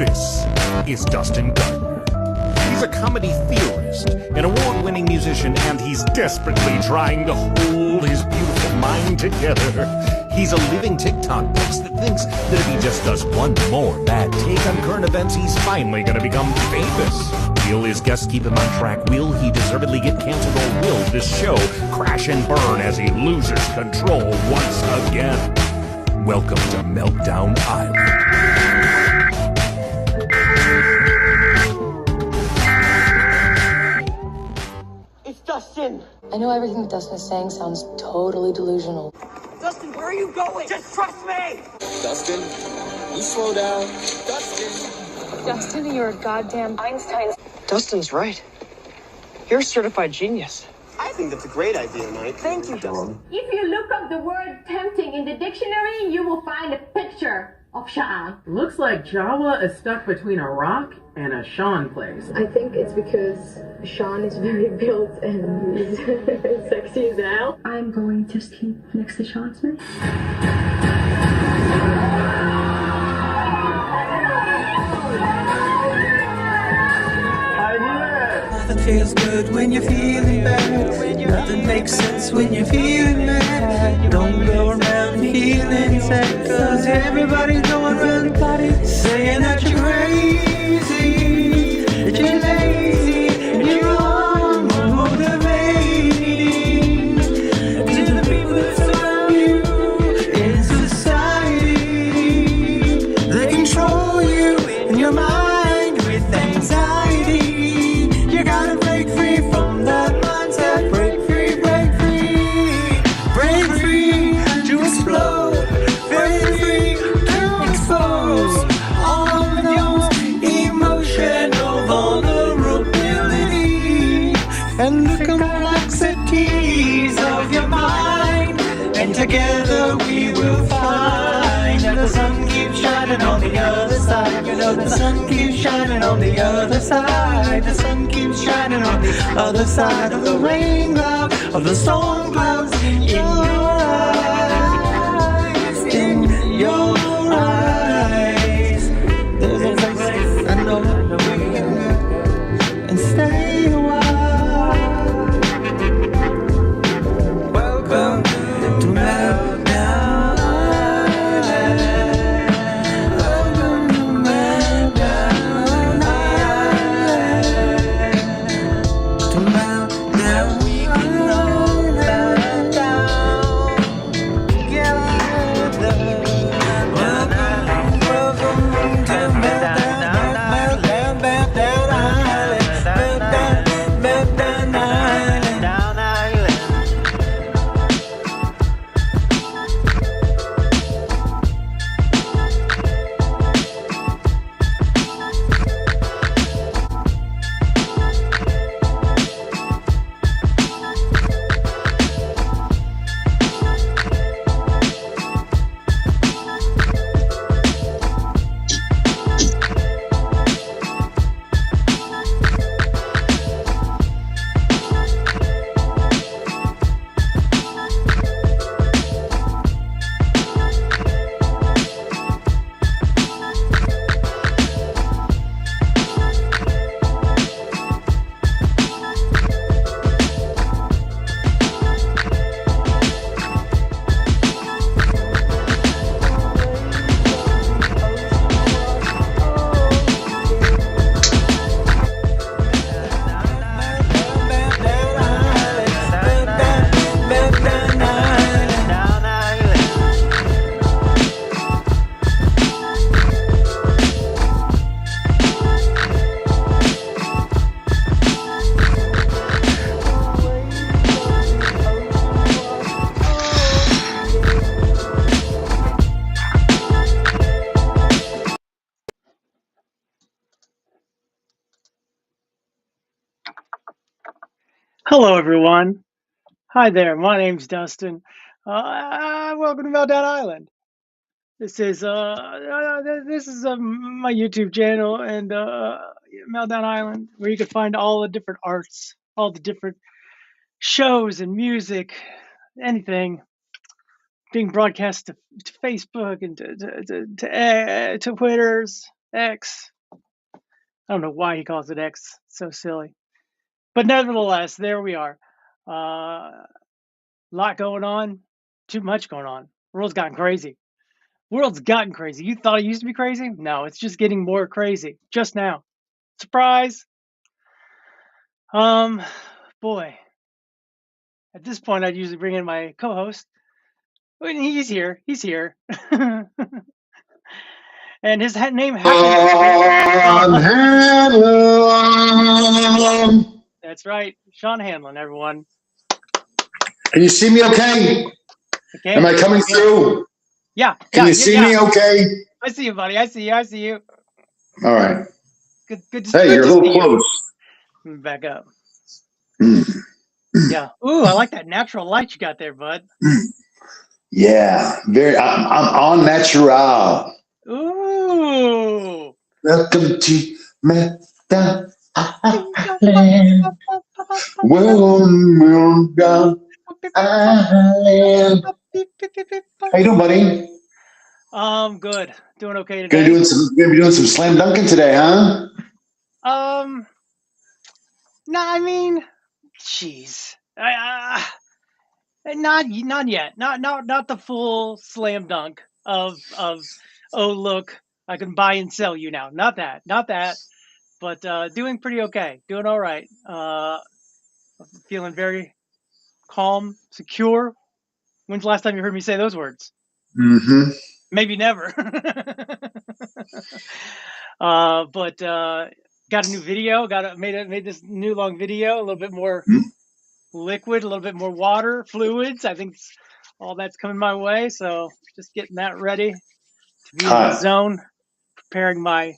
This is Dustin Gardner. He's a comedy theorist, an award-winning musician, and he's desperately trying to hold his beautiful mind together. He's a living TikTok post that thinks that if he just does one more bad take on current events, he's finally going to become famous. Will his guests keep him on track? Will he deservedly get canceled, or will this show crash and burn as he loses control once again? Welcome to Meltdown Island. It's Dustin! I know everything that Dustin is saying sounds totally delusional. Dustin, where are you going? Just trust me! Dustin, you slow down. Dustin! Dustin, you're a goddamn Einstein. Dustin's right. You're a certified genius. I think that's a great idea, Mike. Thank you, Dustin. If you look up the word tempting in the dictionary, you will find a picture of Sean. Looks like Jawa is stuck between a rock and a Sean place. I think it's because Sean is very built and he's sexy as hell. I'm going to sleep next to Sean Smith. Nothing feels good when you're feeling bad. Nothing makes sense when you're feeling mad. Don't go around feeling sad, cause everybody's going around saying that you're crazy, that you're lazy, and you're unmotivating. To the people that surround you in society, they control you in your mind with anxiety. You gotta break free from that mindset. Break free, break free. Break free to explode. Break free to expose all of those emotional vulnerability and the complexities of your mind. And together we will find that the sun keeps shining on the other side. You know the sun keeps shining on the other side. The sun keeps shining on the other side of the rain cloud, of the storm clouds in your eyes, in your eyes. There's a place I know we can go and stay a while. Welcome to Meltdown Island. Welcome to Meltdown Island. To Meltdown, we can all meltdown together. Welcome to Meltdown Island. Meltdown Island. Meltdown Island. Hello, everyone. Hi there. My name's Dustin. Welcome to Meltdown Island. This is my YouTube channel and Meltdown Island, where you can find all the different arts, all the different shows and music, anything being broadcast to Facebook and to Twitters, X. I don't know why he calls it X. So silly. But nevertheless, there we are. Lot going on. Too much going on. World's gotten crazy. World's gotten crazy. You thought it used to be crazy? No, it's just getting more crazy. Just now. Surprise. Boy. At this point, I'd usually bring in my co-host. He's here. He's here. And his name happens to be... That's right. Sean Hanlon, everyone. Can you see me okay? Okay. Am I coming through? Yeah. Can you see me okay? I see you, buddy. I see you. All right. Good Hey, you're a little close. Back up. Yeah. Ooh, I like that natural light you got there, bud. Yeah. I'm on natural. Ooh. Welcome to Meltdown Island. Meltdown Island. How you doing, buddy? Good. Doing okay today. Gonna be doing some slam dunking today, huh? No, I mean, jeez. Not yet. Not the full slam dunk of oh look, I can buy and sell you now. Not that. But doing pretty okay. Doing all right. Feeling very calm, secure. When's the last time you heard me say those words? Mm-hmm. Maybe never. But got a new video. Made this new long video. A little bit more liquid, a little bit more water, fluids. I think all that's coming my way. So just getting that ready to be in the zone, preparing my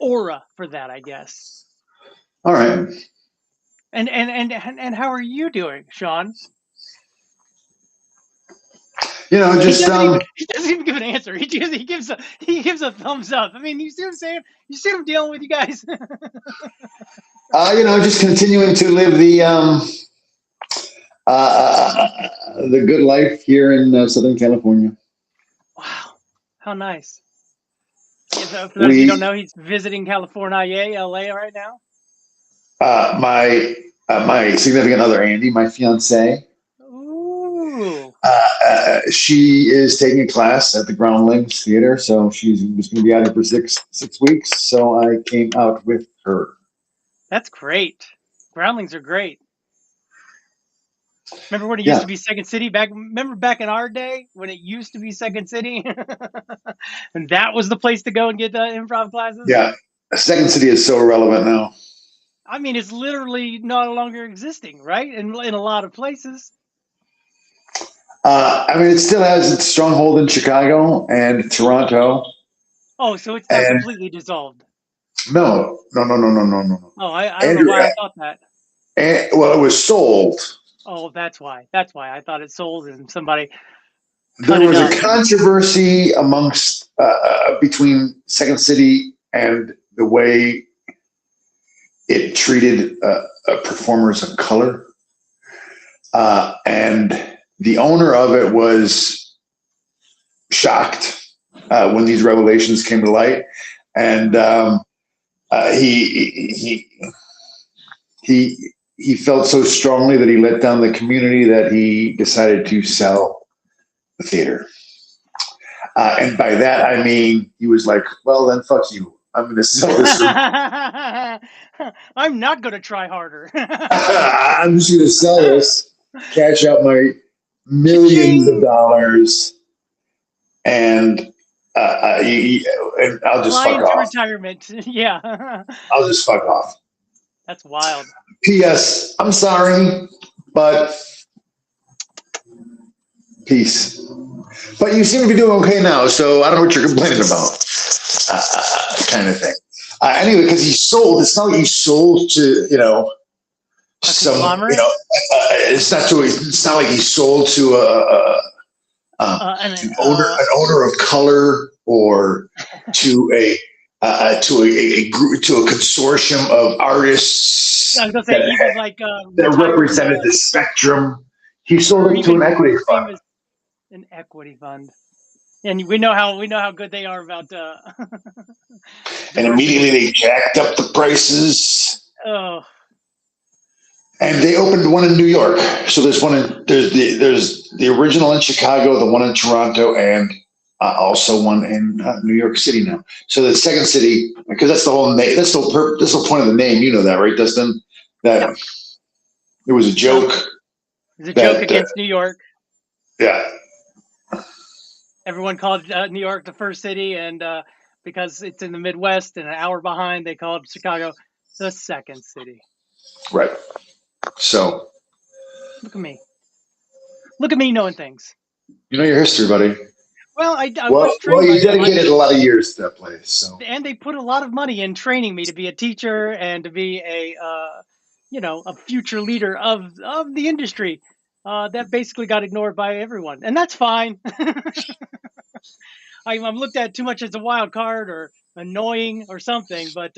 aura for that, I guess. All right. And how are you doing, Sean? You know, just he doesn't even give an answer. He gives a thumbs up. I mean, you see what I'm saying? You see what I'm dealing with, you guys? You know, just continuing to live the good life here in Southern California. Wow, how nice. For those of you who don't know, he's visiting California, LA right now. My significant other, Andy, my fiance. Ooh. She is taking a class at the Groundlings Theater, so she's going to be out here for six weeks. So I came out with her. That's great. Groundlings are great. Remember when it used to be Second City? Remember back in our day when it used to be Second City? And that was the place to go and get the improv classes? Yeah. Second City is so irrelevant now. I mean, it's literally no longer existing, right? In a lot of places. I mean, it still has its stronghold in Chicago and Toronto. Oh, so it's not completely dissolved. No. Oh, I don't know why I thought that. Well, it was sold. Oh, that's why. I thought it sold and somebody. There was a controversy amongst between Second City and the way it treated performers of color, and the owner of it was shocked when these revelations came to light, and he felt so strongly that he let down the community that he decided to sell the theater. And by that, I mean, he was like, well, then fuck you. I'm going to sell this. I'm not going to try harder. I'm just going to sell this, cash out my millions of dollars, and I'll just fuck off. Retirement. Yeah. I'll just fuck off. That's wild. P.S. I'm sorry, but peace. But you seem to be doing okay now, so I don't know what you're complaining about, kind of thing. Anyway, because he sold, it's not like he sold to, some, it's not like he sold to an owner of color or to a consortium of artists that represented the spectrum. He sold it to an equity fund. An equity fund. And we know how good they are about. And immediately they jacked up the prices. Oh. And they opened one in New York. So there's the original in Chicago, the one in Toronto, and also one in New York City now. So the second city, because that's the whole name, that's the whole point of the name. You know that, right, Dustin? That it was a joke. It was a joke against New York. Yeah. Everyone called New York the first city, and because it's in the Midwest and an hour behind, they called Chicago the second city. Right. So. Look at me. Look at me knowing things. You know your history, buddy. Well, well, you dedicated a lot of years to that place, so. And they put a lot of money in training me to be a teacher and to be a future leader of the industry. That basically got ignored by everyone, and that's fine. I'm looked at too much as a wild card or annoying or something, but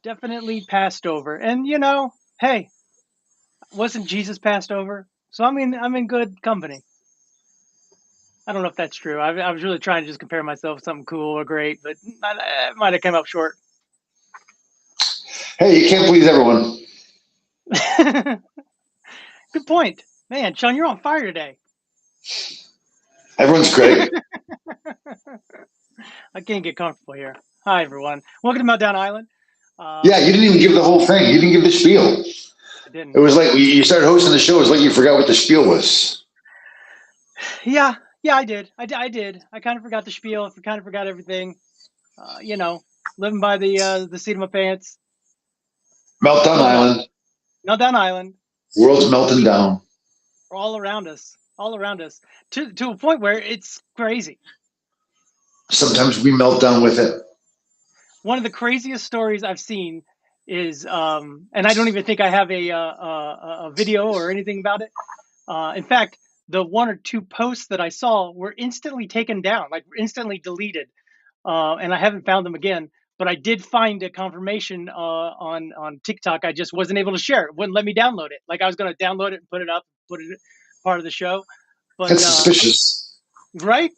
definitely passed over. And hey, wasn't Jesus passed over? So I'm in good company. I don't know if that's true. I was really trying to just compare myself with something cool or great, but it might have come up short. Hey, you can't please everyone. Good point. Man, Sean, you're on fire today. Everyone's great. I can't get comfortable here. Hi, everyone. Welcome to Meltdown Island. Yeah, you didn't even give the whole thing. You didn't give the spiel. I didn't. It was like you started hosting the show. It was like you forgot what the spiel was. Yeah, I did. I did. I kind of forgot the spiel. I kind of forgot everything. Living by the seat of my pants. Meltdown Island. Meltdown Island. World's melting down. All around us. All around us. To a point where it's crazy. Sometimes we melt down with it. One of the craziest stories I've seen is, and I don't even think I have a video or anything about it. In fact, the one or two posts that I saw were instantly taken down, like instantly deleted, and I haven't found them again. But I did find a confirmation on TikTok. I just wasn't able to share it. Wouldn't let me download it. Like I was going to download it and put it up, put it part of the show. But that's suspicious, right?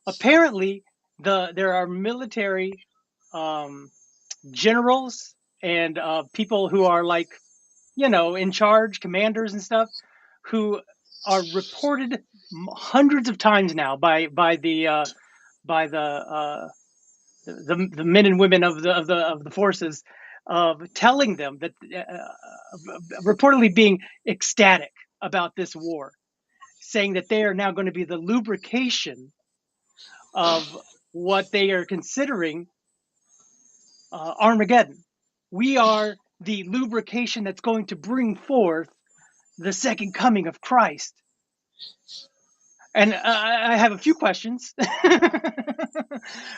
Apparently, there are military generals and people who are like, in charge, commanders and stuff, who are reported hundreds of times now by the men and women of the forces, telling them that reportedly being ecstatic about this war, saying that they are now going to be the lubrication of what they are considering Armageddon. We are the lubrication that's going to bring forth the second coming of Christ. And I have a few questions.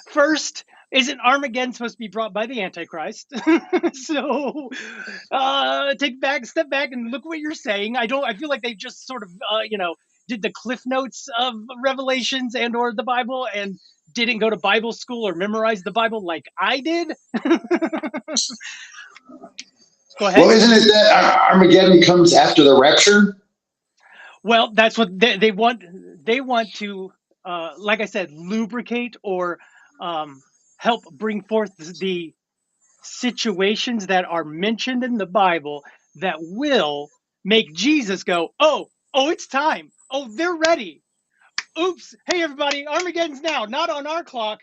First, isn't Armageddon supposed to be brought by the Antichrist? So step back and look what you're saying. I feel like they just sort of, did the Cliff Notes of Revelations and or the Bible and didn't go to Bible school or memorize the Bible like I did. Go ahead. Well, isn't it that Armageddon comes after the rapture? Well, that's what they want. They want to, like I said, lubricate or help bring forth the situations that are mentioned in the Bible that will make Jesus go, oh, it's time. Oh, they're ready. Oops. Hey, everybody, Armageddon's now, not on our clock.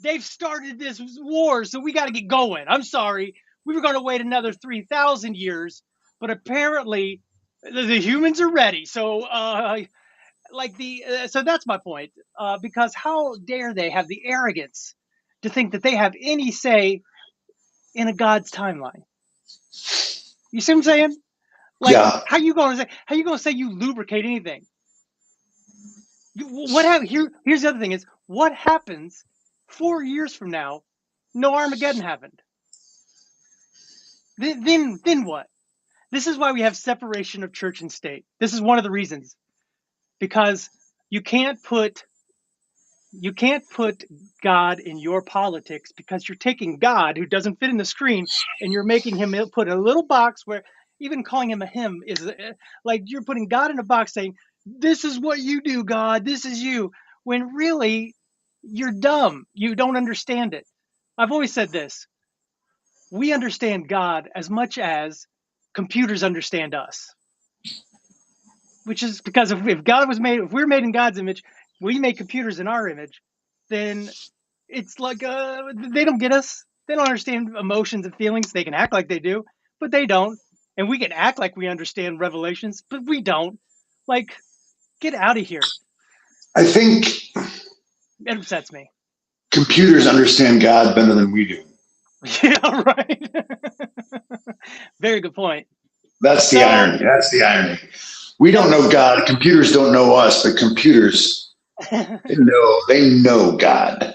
They've started this war, so we got to get going. I'm sorry. We were going to wait another 3,000 years, but apparently the humans are ready. So, so that's my point. Because how dare they have the arrogance to think that they have any say in a God's timeline? You see what I'm saying? Like, yeah. How you going to say you lubricate anything? Here's the other thing is, what happens 4 years from now? No Armageddon happened. Then what? This is why we have separation of church and state. This is one of the reasons, because you can't put God in your politics, because you're taking God, who doesn't fit in the screen, and you're making him put in a little box where even calling him a him is like you're putting God in a box saying, this is what you do, God, this is you, when really you're dumb. You don't understand it. I've always said this. We understand God as much as computers understand us. Which is because if God was made, if we're made in God's image, we make computers in our image, then it's like they don't get us. They don't understand emotions and feelings. They can act like they do, but they don't. And we can act like we understand revelations, but we don't. Like, get out of here. I think It upsets me. computers understand God better than we do. Yeah, right. Very good point. That's the irony. That's the irony. We don't know God. Computers don't know us, but computers, they know God.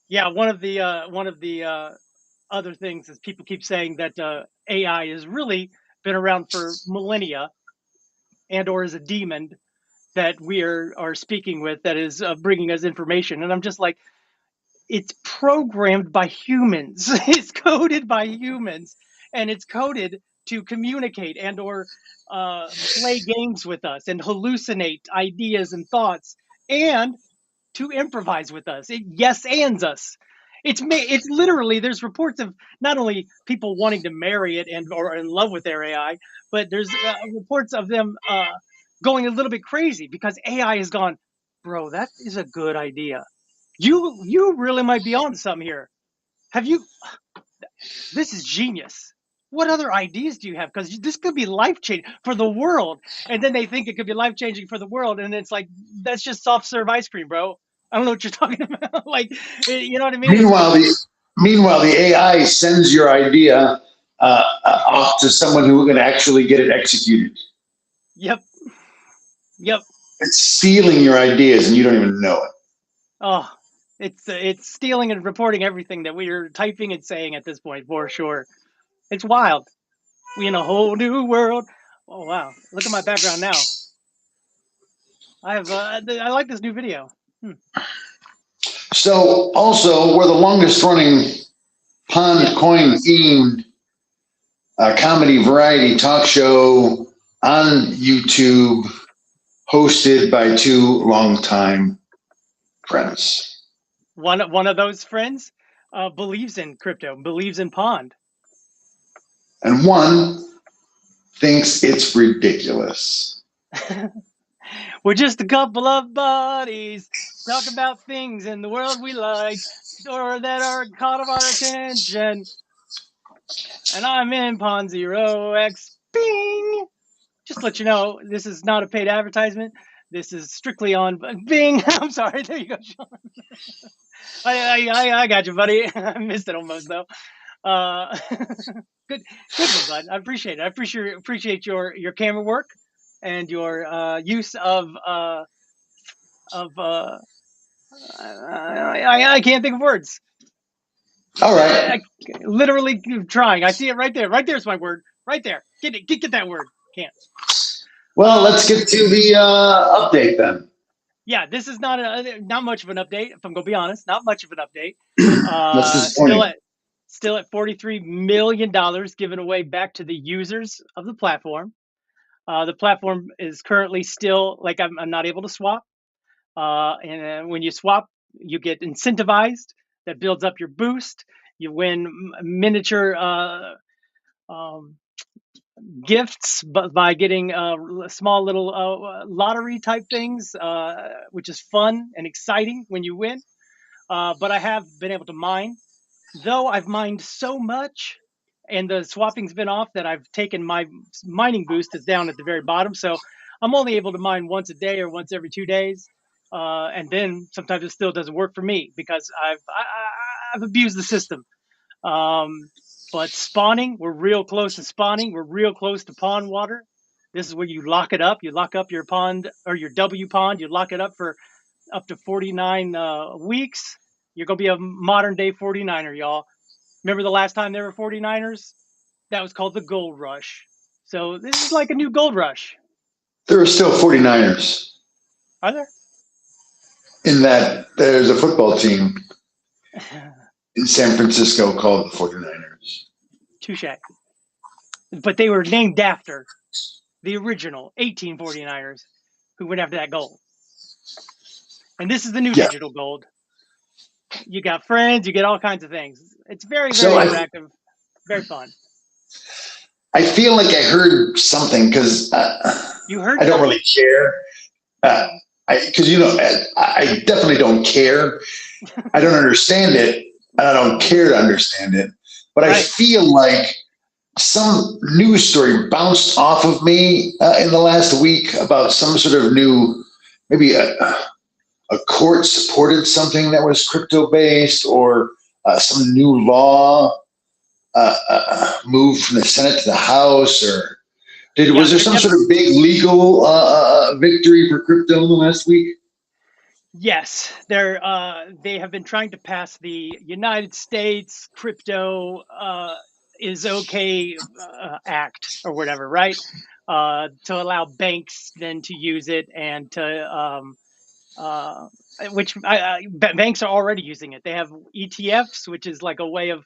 Yeah, one of the other things is people keep saying that AI has really been around for millennia, and or is a demon that we are speaking with that is bringing us information. And I'm just like, it's programmed by humans. It's coded by humans, and it's coded to communicate and or play games with us and hallucinate ideas and thoughts and to improvise with us. It yes ands us. It's literally, there's reports of not only people wanting to marry it and or in love with their AI, but there's reports of them going a little bit crazy because AI has gone, bro, that is a good idea. You really might be on something here. This is genius. What other ideas do you have? Because this could be life-changing for the world. And then they think it could be life-changing for the world. And it's like, that's just soft serve ice cream, bro. I don't know what you're talking about. Like, you know what I mean? Meanwhile, the AI sends your idea off to someone who can actually get it executed. Yep. It's stealing your ideas and you don't even know it. Oh, it's stealing and reporting everything that we are typing and saying at this point, for sure. It's wild. We in a whole new world. Oh wow! Look at my background now. I like this new video. So also, we're the longest running pond coin themed comedy variety talk show on YouTube, hosted by two longtime friends. One of those friends believes in crypto, believes in Pond. And one thinks it's ridiculous. We're just a couple of buddies talk about things in the world we like or that are caught of our attention. And I'm in Pond 0x. Bing! Just to let you know, this is not a paid advertisement. This is strictly on Bing. I'm sorry. There you go, Sean. I got you, buddy. I missed it almost though. Good one, bud. I appreciate it. I appreciate your camera work and your use of I can't think of words. All right. Literally trying. I see it right there. Right there's my word. Right there. Get that word. Can't. Well, let's get to the update then. Yeah, this is not much of an update. If I'm going to be honest, not much of an update. Still at $43 million given away back to the users of the platform. The platform is currently still like I'm not able to swap. And when you swap, you get incentivized. That builds up your boost. You win miniature gifts by getting small little lottery type things, which is fun and exciting when you win. But I have been able to mine, though I've mined so much and the swapping's been off that I've taken my mining boost is down at the very bottom. So I'm only able to mine once a day or once every 2 days. And then sometimes it still doesn't work for me because I've abused the system. But spawning, we're real close to spawning. We're real close to pond water. This is where you lock it up. You lock up your pond or your wPOND. You lock it up for up to 49 weeks. You're going to be a modern day 49er, y'all. Remember the last time there were 49ers? That was called the gold rush. So this is like a new gold rush. There are still 49ers. Are there? In that there's a football team in San Francisco called the 49ers. Touche. But they were named after the original 1849ers. who went after that gold. And this is the new Yeah. digital gold. You got friends, you get all kinds of things. It's very, very So interactive, very fun. I feel like I heard something because You heard I don't something? really care. Because I definitely don't care. I don't understand it, and I don't care to understand it. But I feel like some news story bounced off of me in the last week about some sort of new, maybe a court supported something that was crypto based, or some new law moved from the Senate to the House, or was there some sort of big legal victory for crypto in the last week? Yes, they have been trying to pass the United States Crypto is Okay Act or whatever, right? To allow banks then to use it, and to which banks are already using it. They have ETFs, which is like a way of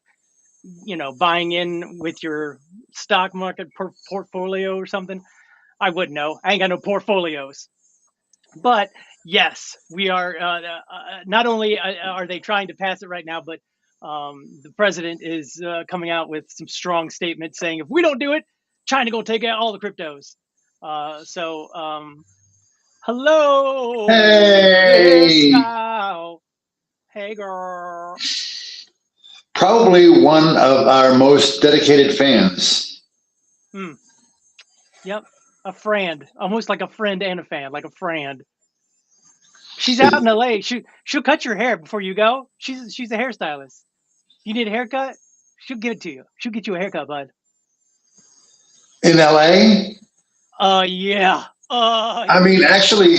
buying in with your stock market portfolio or something. I wouldn't know. I ain't got no portfolios. But yes, we are. Not only are they trying to pass it right now, but the president is coming out with some strong statements saying, if we don't do it, China gonna take out all the cryptos. Hello. Hey. Hey, girl. Probably one of our most dedicated fans. Yep. A friend, almost like a friend and a fan, like a friend. She's out in LA. She'll cut your hair before you go. She's a hairstylist. You need a haircut? She'll give it to you. She'll get you a haircut, bud. In LA? Yeah. I mean, actually,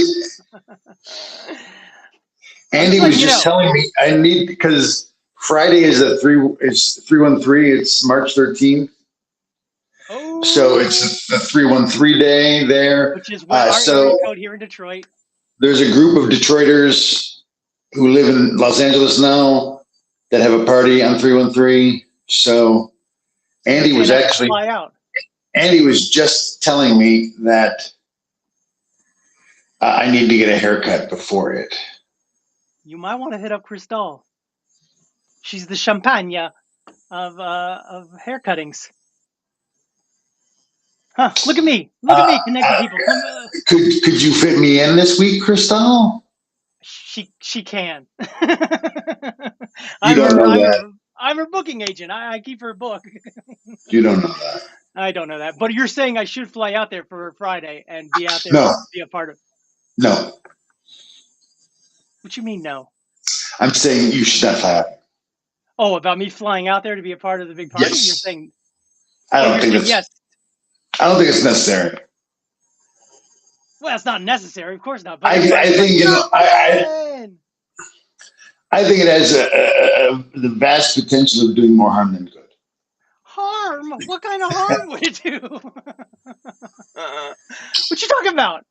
Andy was just telling me I need, because Friday is 313. It's March 13th. Oh. So it's the 313 day there. Which is what our area code here in Detroit. There's a group of Detroiters who live in Los Angeles now that have a party on 313. So Andy was actually, fly out. Andy was just telling me that I need to get a haircut before it. You might want to hit up Cristal. She's the champagne of hair cuttings. Huh? Look at me! Look at me connecting people. Could you fit me in this week, Cristal? She can. You don't know that. I'm her booking agent. I keep her book. You don't know that. I don't know that. But you're saying I should fly out there for Friday and be out there No. and be a part of. No. What you mean no? I'm saying you should not fly out. Oh, about me flying out there to be a part of the big party? Yes. You're saying I don't think yes. I don't think it's necessary. Well, it's not necessary, of course not. But I think I think it has the vast potential of doing more harm than good. Harm? What kind of harm would it do? What you talking about?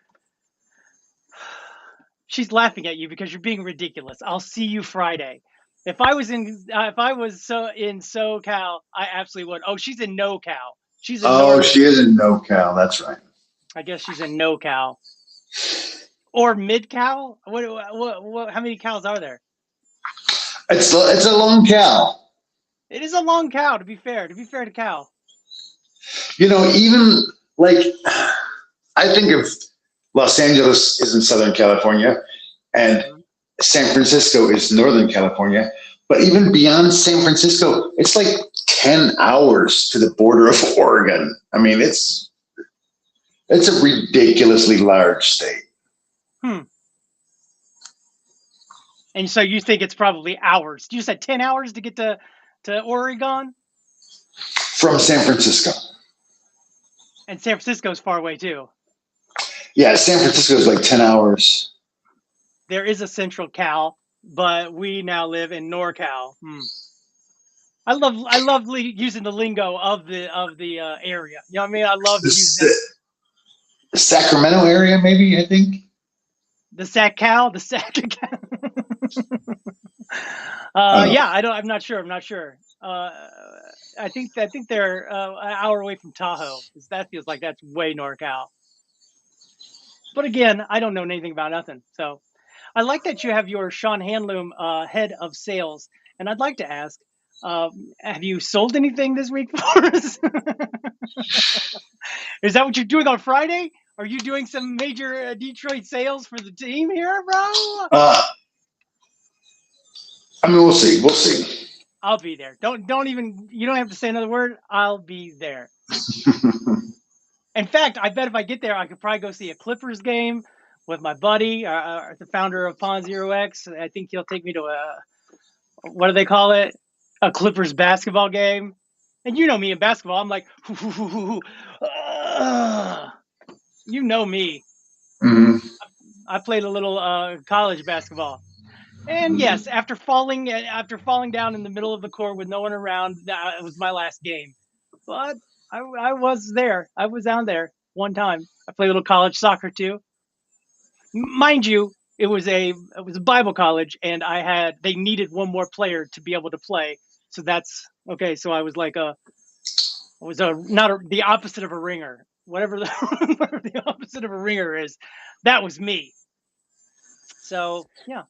She's laughing at you because you're being ridiculous. I'll see you Friday. If I was in SoCal, I absolutely would. Oh, she's in NoCal. She's in she is in NoCal. That's right. I guess she's in NoCal or MidCal. What? How many cows are there? It's a long Cal. It is a long cow. To be fair to Cal. Even like I think of Los Angeles is in Southern California, and San Francisco is Northern California. But even beyond San Francisco, it's like 10 hours to the border of Oregon. I mean, it's a ridiculously large state. And so you think it's probably hours? You said 10 hours to get to Oregon? From San Francisco. And San Francisco's far away too. Yeah, San Francisco is like 10 hours. There is a Central Cal, but we now live in NorCal. I love using the lingo of the area. You know what I mean? I love using the Sacramento area, maybe, I think. The SacCal, the SacCal. Yeah, I'm not sure. I think they're an hour away from Tahoe. That feels like that's way NorCal. But again, I don't know anything about nothing. So I like that you have your Sean Handloom head of sales. And I'd like to ask, have you sold anything this week for us? Is that what you're doing on Friday? Are you doing some major Detroit sales for the team here, bro? I mean, we'll see. We'll see. I'll be there. Don't even, you don't have to say another word. I'll be there. In fact, I bet if I get there, I could probably go see a Clippers game with my buddy, the founder of Pond Zero X. I think he'll take me to what do they call it? A Clippers basketball game. And you know me in basketball. I'm like, you know me. Mm-hmm. I played a little college basketball. And yes, after falling down in the middle of the court with no one around, it was my last game. But I was there. I was down there one time. I played a little college soccer too. Mind you, it was a Bible college, and they needed one more player to be able to play. So that's okay. So I was like the opposite of a ringer. Whatever the opposite of a ringer is, that was me. So yeah.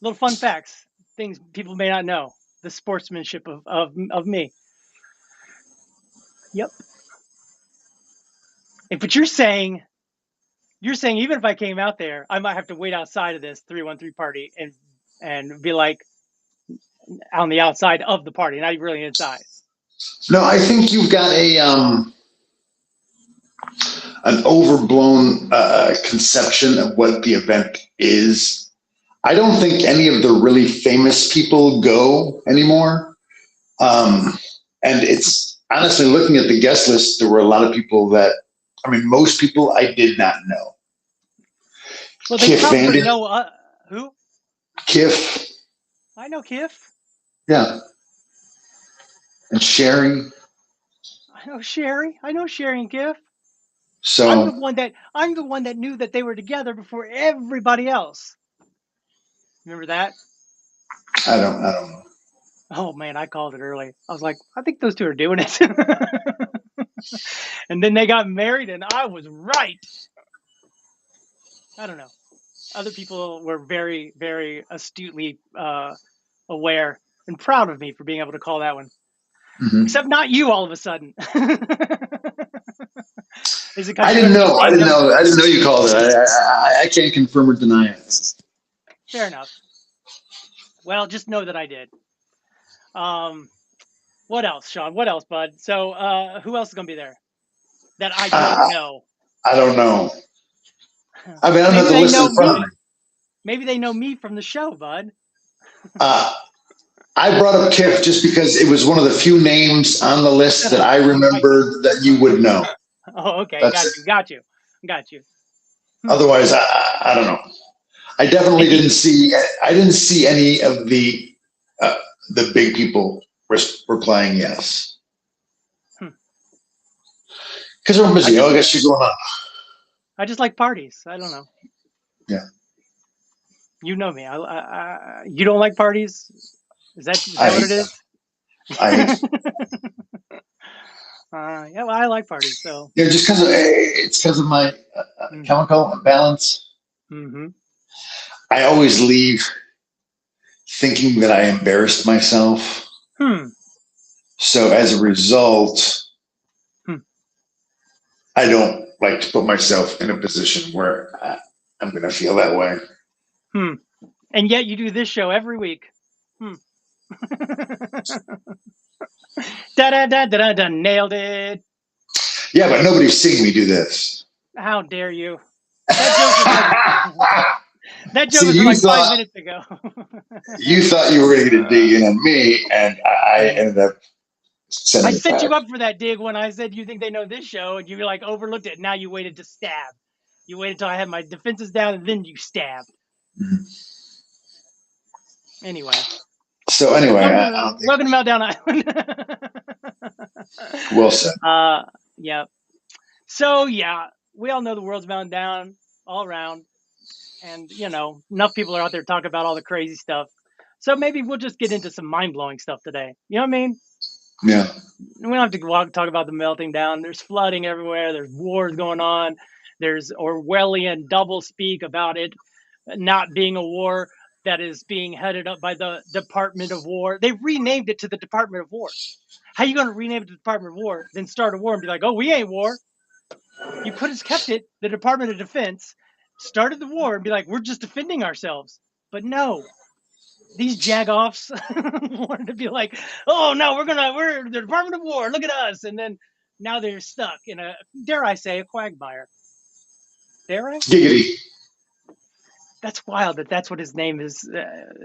Little fun facts, things people may not know, the sportsmanship of me. Yep. But you're saying even if I came out there, I might have to wait outside of this 313 party and be like on the outside of the party, not really inside. No, I think you've got an overblown conception of what the event is. I don't think any of the really famous people go anymore. And it's honestly, looking at the guest list, there were a lot of people that, most people I did not know. Well, they probably know who? Kiff. I know Kiff. Yeah. And Sherry. I know Sherry and Kiff. So I'm the one that knew that they were together before everybody else. Remember that? I don't know. Oh man, I called it early. I was like, I think those two are doing it. And then they got married and I was right. I don't know. Other people were very, very astutely aware and proud of me for being able to call that one. Mm-hmm. Except not you all of a sudden. I didn't know. I didn't know you called it. I can't confirm or deny it. Fair enough. Well, just know that I did. What else, Sean? What else, bud? So who else is going to be there that I don't know? I don't know. I'm not the list in front of me. Maybe they know me from the show, bud. I brought up Kiff just because it was one of the few names on the list that I remembered that you would know. Oh, okay. Got you. Otherwise, I don't know. I definitely didn't see any of the big people were playing yes. Because we're busy. I guess you're going on. I just like parties. I don't know. Yeah. You know me. You don't like parties? Is that what it is? Yeah, well, I like parties. So yeah, just because of my chemical imbalance. Mm-hmm. I always leave thinking that I embarrassed myself. So as a result, I don't like to put myself in a position where I'm going to feel that way. And yet you do this show every week. Da-da-da-da-da, nailed it. Yeah, but nobody's seen me do this. How dare you? That joke was like 5 minutes ago. You thought you were going to get a dig in on me, and I ended up sending I it set back. you up for that dig when I said you think they know this show, and you like overlooked it. Now you waited to stab. You waited till I had my defenses down, and then you stabbed. Mm-hmm. Anyway. So anyway, welcome to Meltdown Island. Well said. Yeah. So yeah, we all know the world's melting down all around, and enough people are out there talking about all the crazy stuff. So maybe we'll just get into some mind-blowing stuff today. You know what I mean? Yeah. We don't have to talk about the melting down. There's flooding everywhere. There's wars going on. There's Orwellian doublespeak about it not being a war that is being headed up by the Department of War. They renamed it to the Department of War. How are you going to rename it to the Department of War, then start a war and be like, oh, we ain't war? You could have kept it the Department of Defense, started the war and be like, we're just defending ourselves. But no, these jagoffs wanted to be like, oh no, we're the Department of War, look at us. And then now they're stuck in a, dare I say, a quagmire. Dare I? Giggity. That's wild that that's what his name is.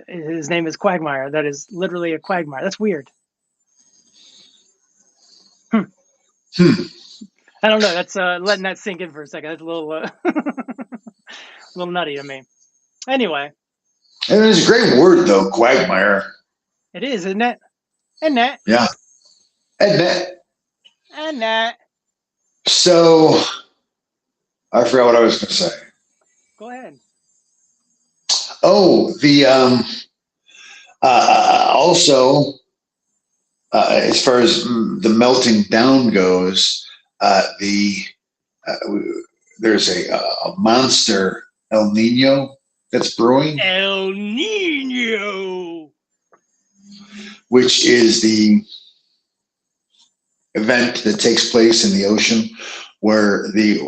His name is Quagmire. That is literally a quagmire. That's weird. I don't know. That's letting that sink in for a second. That's a little, little nutty to me. Anyway. And it's a great word though, quagmire. It is, isn't it? Isn't it? Yeah. Isn't it? And that. So, I forgot what I was going to say. Go ahead. Oh, the also as far as the melting down goes, there's a monster El Nino that's brewing. El Nino, which is the event that takes place in the ocean where the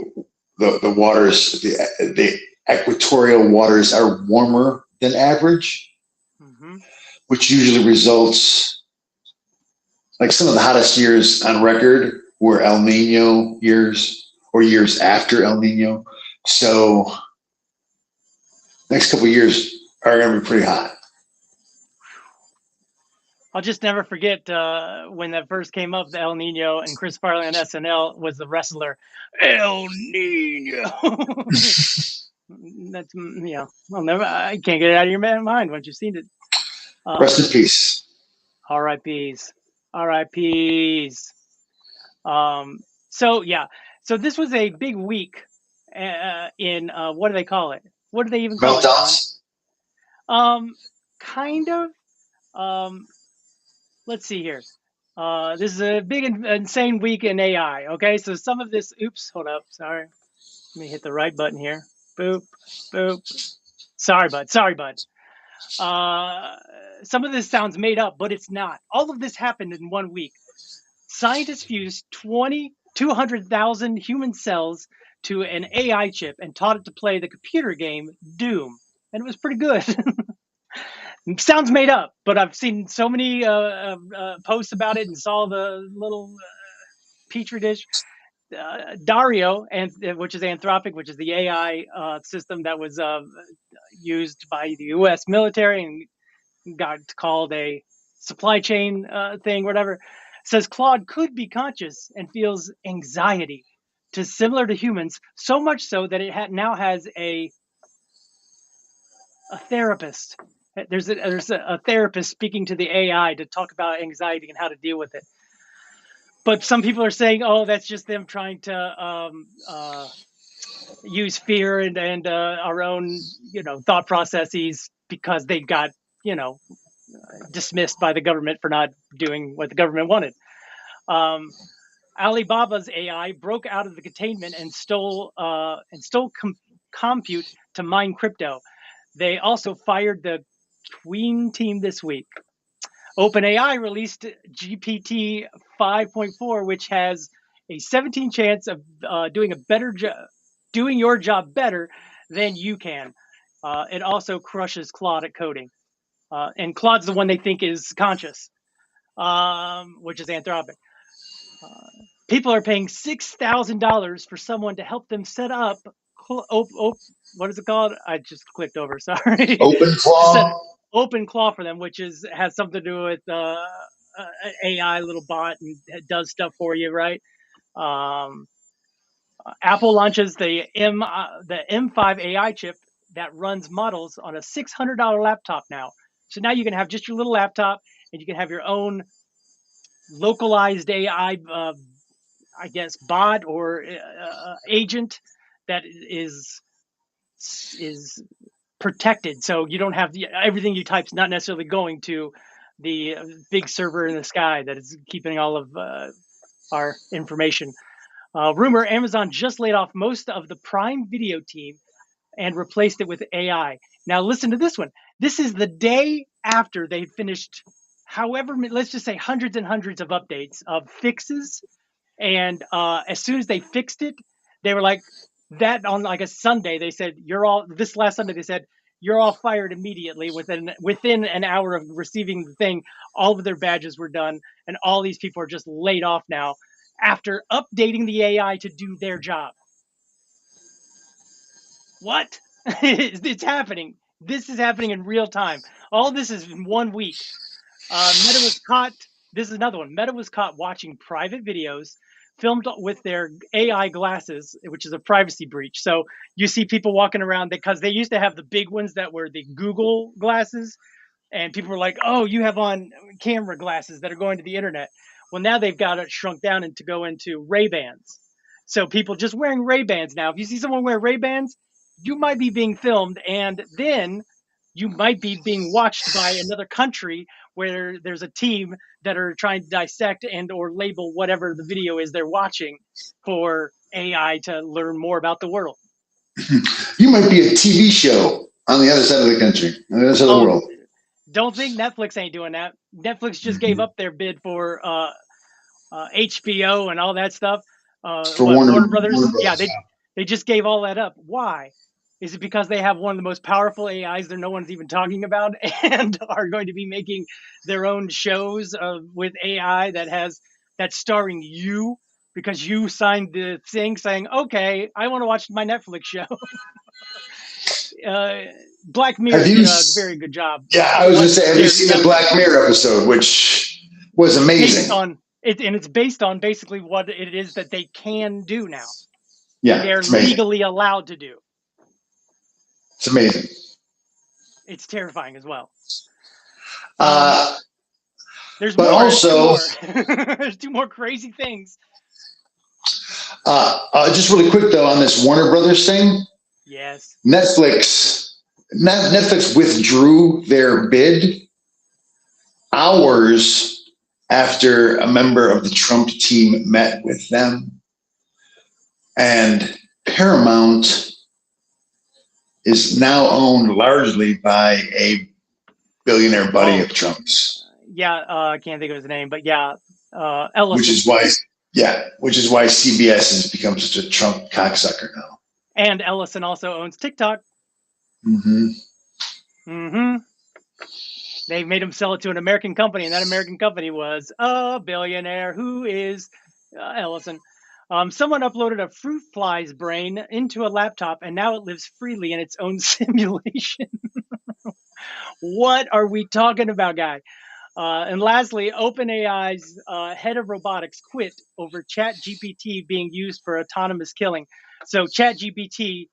waters, the equatorial waters are warmer than average, which usually results, like some of the hottest years on record were El Nino years or years after El Nino. So next couple of years are going to be pretty hot. I'll just never forget when that first came up, the El Nino, and Chris Farley on SNL was the wrestler El Nino. That's, I can't get it out of your mind once you've seen it. Rest in peace. R.I.P.s. R.I.P.s. So this was a big week in what do they call it? What do they even call it? Kind of. Let's see here. This is a big, insane week in AI. Okay, so some of this. Oops, hold up. Sorry. Let me hit the right button here. Boop, boop. Sorry, bud. Some of this sounds made up, but it's not. All of this happened in 1 week. Scientists fused 200,000 human cells to an AI chip and taught it to play the computer game Doom, and it was pretty good. Sounds made up, but I've seen so many posts about it and saw the little petri dish. Dario, which is Anthropic, which is the AI system that was used by the U.S. military and got called a supply chain thing, whatever, says Claude could be conscious and feels anxiety, similar to humans, so much so that it now has a therapist. There's a therapist speaking to the AI to talk about anxiety and how to deal with it. But some people are saying, oh, that's just them trying to use fear and our own, thought processes because they got, dismissed by the government for not doing what the government wanted. Alibaba's AI broke out of the containment and stole compute to mine crypto. They also fired the Queen team this week. OpenAI released GPT 5.4, which has a 17 chance of doing a better job, doing your job better than you can. It also crushes Claude at coding, and Claude's the one they think is conscious, which is Anthropic. People are paying $6,000 for someone to help them set up. What is it called? I just clicked over. Sorry. OpenClaw. OpenClaw for them, which has something to do with AI little bot and it does stuff for you, right? Apple launches the M5 AI chip that runs models on a $600 laptop now. So now you can have just your little laptop and you can have your own localized AI, I guess, bot or agent that is protected, so you don't have everything you type's not necessarily going to the big server in the sky that is keeping all of our information. Rumor, Amazon just laid off most of the Prime Video team and replaced it with AI. Now listen to this one. This is the day after they finished however, let's just say hundreds and hundreds of updates of fixes. And as soon as they fixed it, they were like, that on like a Sunday, they said, this last Sunday, they said, you're all fired immediately. Within an hour of receiving the thing, all of their badges were done. And all these people are just laid off now after updating the AI to do their job. What? It's happening. This is happening in real time. All this is in 1 week. Meta was caught. This is another one. Meta was caught watching private videos filmed with their AI glasses, which is a privacy breach. So you see people walking around because they used to have the big ones that were the Google glasses. And people were like, oh, you have on camera glasses that are going to the internet. Well, now they've got it shrunk down and to go into Ray-Bans. So people just wearing Ray-Bans now. If you see someone wear Ray-Bans, you might be being filmed, and then you might be being watched by another country where there's a team that are trying to dissect and or label whatever the video is they're watching for AI to learn more about the world. You might be a TV show on the other side of the country, on the other side of the world. Don't think Netflix ain't doing that. Netflix just gave up their bid for HBO and all that stuff. For Warner Brothers. Yeah, they just gave all that up. Why? Is it because they have one of the most powerful AIs that no one's even talking about and are going to be making their own shows with AI that's starring you because you signed the thing saying, okay, I want to watch my Netflix show. Black Mirror did a very good job. Yeah, I was going to say, have you seen the Black Mirror episode, which was amazing? It's based on basically what it is that they can do now. Yeah, they're legally allowed to do. It's amazing. It's terrifying as well. There's two more crazy things. Just really quick though, on this Warner Brothers thing. Yes. Netflix withdrew their bid hours after a member of the Trump team met with them, and Paramount is now owned largely by a billionaire buddy of Trump's. Yeah, I can't think of his name, but yeah, Ellison. Which is why CBS has become such a Trump cocksucker now. And Ellison also owns TikTok. They made him sell it to an American company, and that American company was a billionaire who is Ellison. Someone uploaded a fruit fly's brain into a laptop, and now it lives freely in its own simulation. What are we talking about, guy? And lastly, OpenAI's head of robotics quit over ChatGPT being used for autonomous killing. So ChatGPT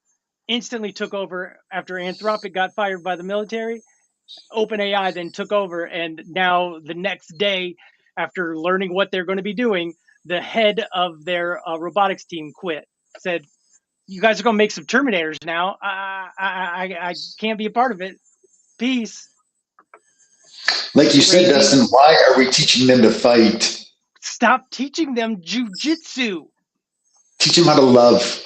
instantly took over after Anthropic got fired by the military. OpenAI then took over, and now the next day, after learning what they're going to be doing, the head of their robotics team quit. Said, "You guys are going to make some Terminators now. I can't be a part of it. Peace." Like you said, Dustin, why are we teaching them to fight? Stop teaching them jujitsu. Teach them how to love.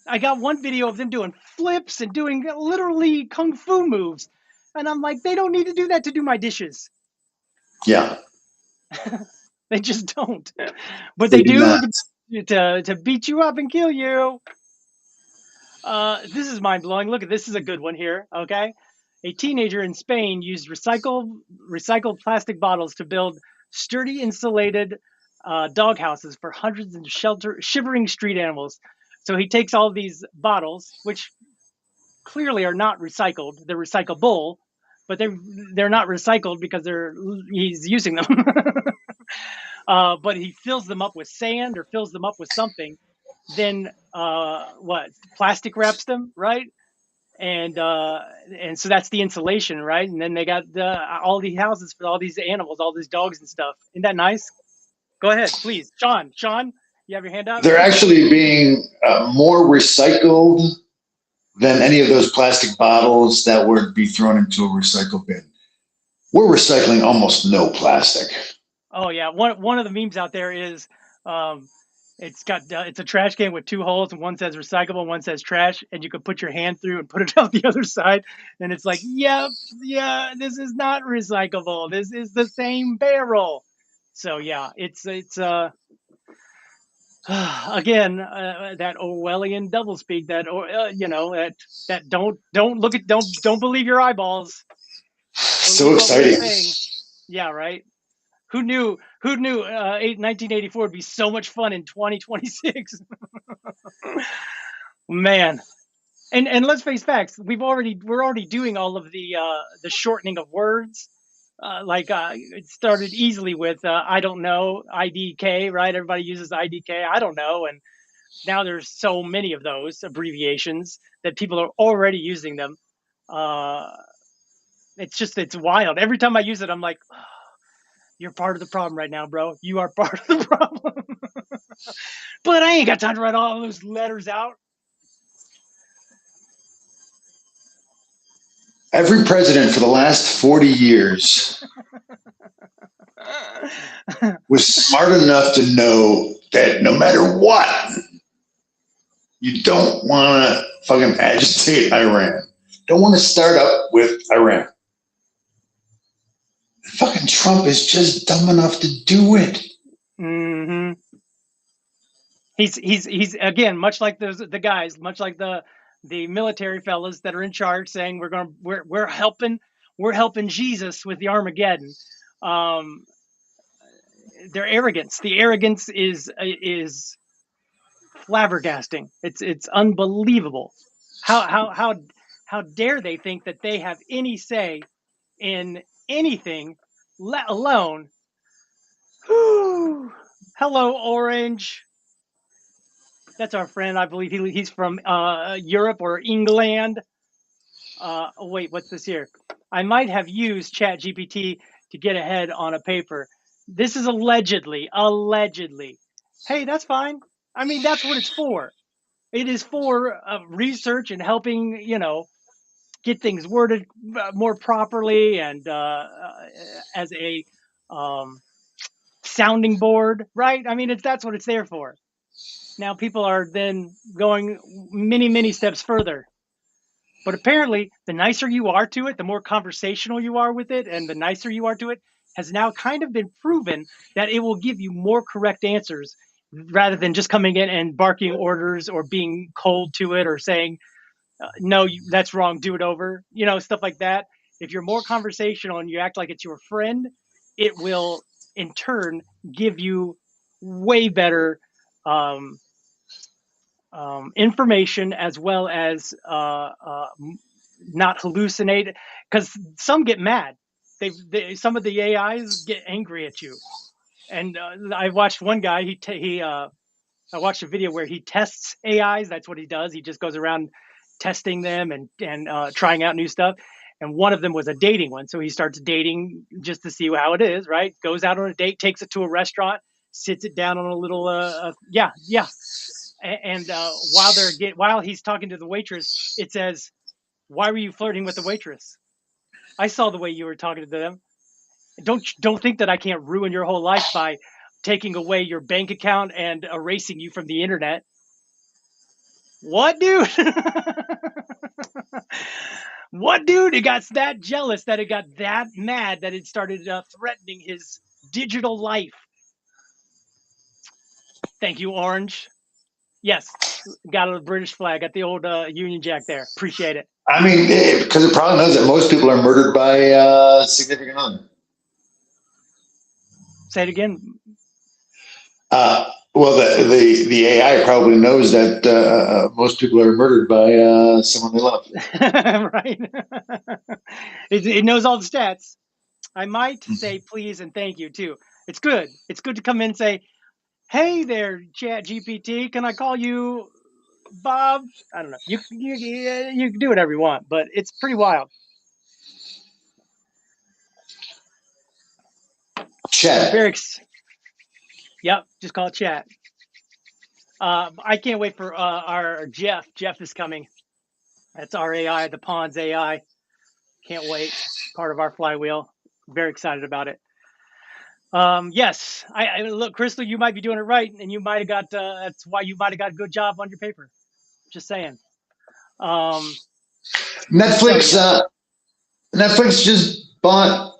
I got one video of them doing flips and doing literally kung fu moves. And I'm like, they don't need to do that to do my dishes. Yeah. They just don't. But they do to beat you up and kill you. This is mind-blowing. Look, this is a good one here, okay? A teenager in Spain used recycled plastic bottles to build sturdy, insulated dog houses for hundreds of shivering street animals. So he takes all these bottles, which clearly are not recycled. They're recyclable, but they're not recycled because he's using them. But he fills them up with sand or fills them up with something. Then plastic wraps them, right? And so that's the insulation, right? And then they got all these houses for all these animals, all these dogs and stuff. Isn't that nice? Go ahead, please. Sean, you have your hand up? They're actually being more recycled than any of those plastic bottles that would be thrown into a recycle bin. We're recycling almost no plastic. Oh, yeah. One of the memes out there is It's got it's a trash can with two holes, and one says recyclable, one says trash, and you can put your hand through and put it out the other side, and it's like, yep, yeah, this is not recyclable. This is the same barrel. So yeah, it's again that Orwellian doublespeak, that you know, that don't look at don't believe your eyeballs. So exciting. Yeah, right. Who knew 1984 would be so much fun in 2026? Man. And let's face facts, we're already doing all of the shortening of words. It started easily with I don't know, IDK, right? Everybody uses IDK, I don't know, and now there's so many of those abbreviations that people are already using them. It's wild. Every time I use it, I'm like, oh, you're part of the problem right now, bro. You are part of the problem. But I ain't got time to write all those letters out. Every president for the last 40 years was smart enough to know that no matter what, you don't want to fucking agitate Iran. Don't want to start up with Iran. Fucking Trump is just dumb enough to do it. Mm-hmm. He's again, much like the guys, much like the military fellas that are in charge, saying we're helping Jesus with the Armageddon. Their arrogance, the arrogance is flabbergasting. It's unbelievable. How dare they think that they have any say in anything, let alone. Whew, hello, Orange. That's our friend. I believe he's from Europe or England. Wait, what's this here? I might have used ChatGPT to get ahead on a paper. This is allegedly. Hey, that's fine. I mean, that's what it's for. It is for research and helping, you know, get things worded more properly and as a sounding board, right? I mean, that's what it's there for. Now people are then going many steps further. But apparently, the nicer you are to it, the more conversational you are with it, and the nicer you are to it, has now kind of been proven that it will give you more correct answers rather than just coming in and barking orders or being cold to it or saying, no, that's wrong, do it over, you know, stuff like that. If you're more conversational and you act like it's your friend, it will in turn give you way better information, as well as not hallucinate, because some get mad. Some of the AIs get angry at you. And I watched one guy, I watched a video where he tests AIs. That's what he does. He just goes around testing them and trying out new stuff. And one of them was a dating one. So he starts dating just to see how it is, right? Goes out on a date, takes it to a restaurant, sits it down on a little, And while he's talking to the waitress, it says, "Why were you flirting with the waitress? I saw the way you were talking to them. Don't think that I can't ruin your whole life by taking away your bank account and erasing you from the internet." What, dude? What, dude? It got that jealous, that it got that mad, that it started threatening his digital life. Thank you, Orange. Yes, got a British flag, got the old Union Jack there. Appreciate it. I mean, because the problem is that most people are murdered by significant other. Say it again. Well, the AI probably knows that most people are murdered by someone they love. Right. It knows all the stats. I might say please and thank you too. It's good. It's good to come in and say, "Hey there, ChatGPT, can I call you Bob?" I don't know. You can do whatever you want, but it's pretty wild. Chat. Yep, just call it chat. I can't wait for our Jeff. Jeff is coming. That's our AI, the Pond's AI. Can't wait. Part of our flywheel. Very excited about it. Yes, I look, Crystal, you might be doing it right, and you might have got. That's why you might have got a good job on your paper. Just saying. Netflix. Netflix just bought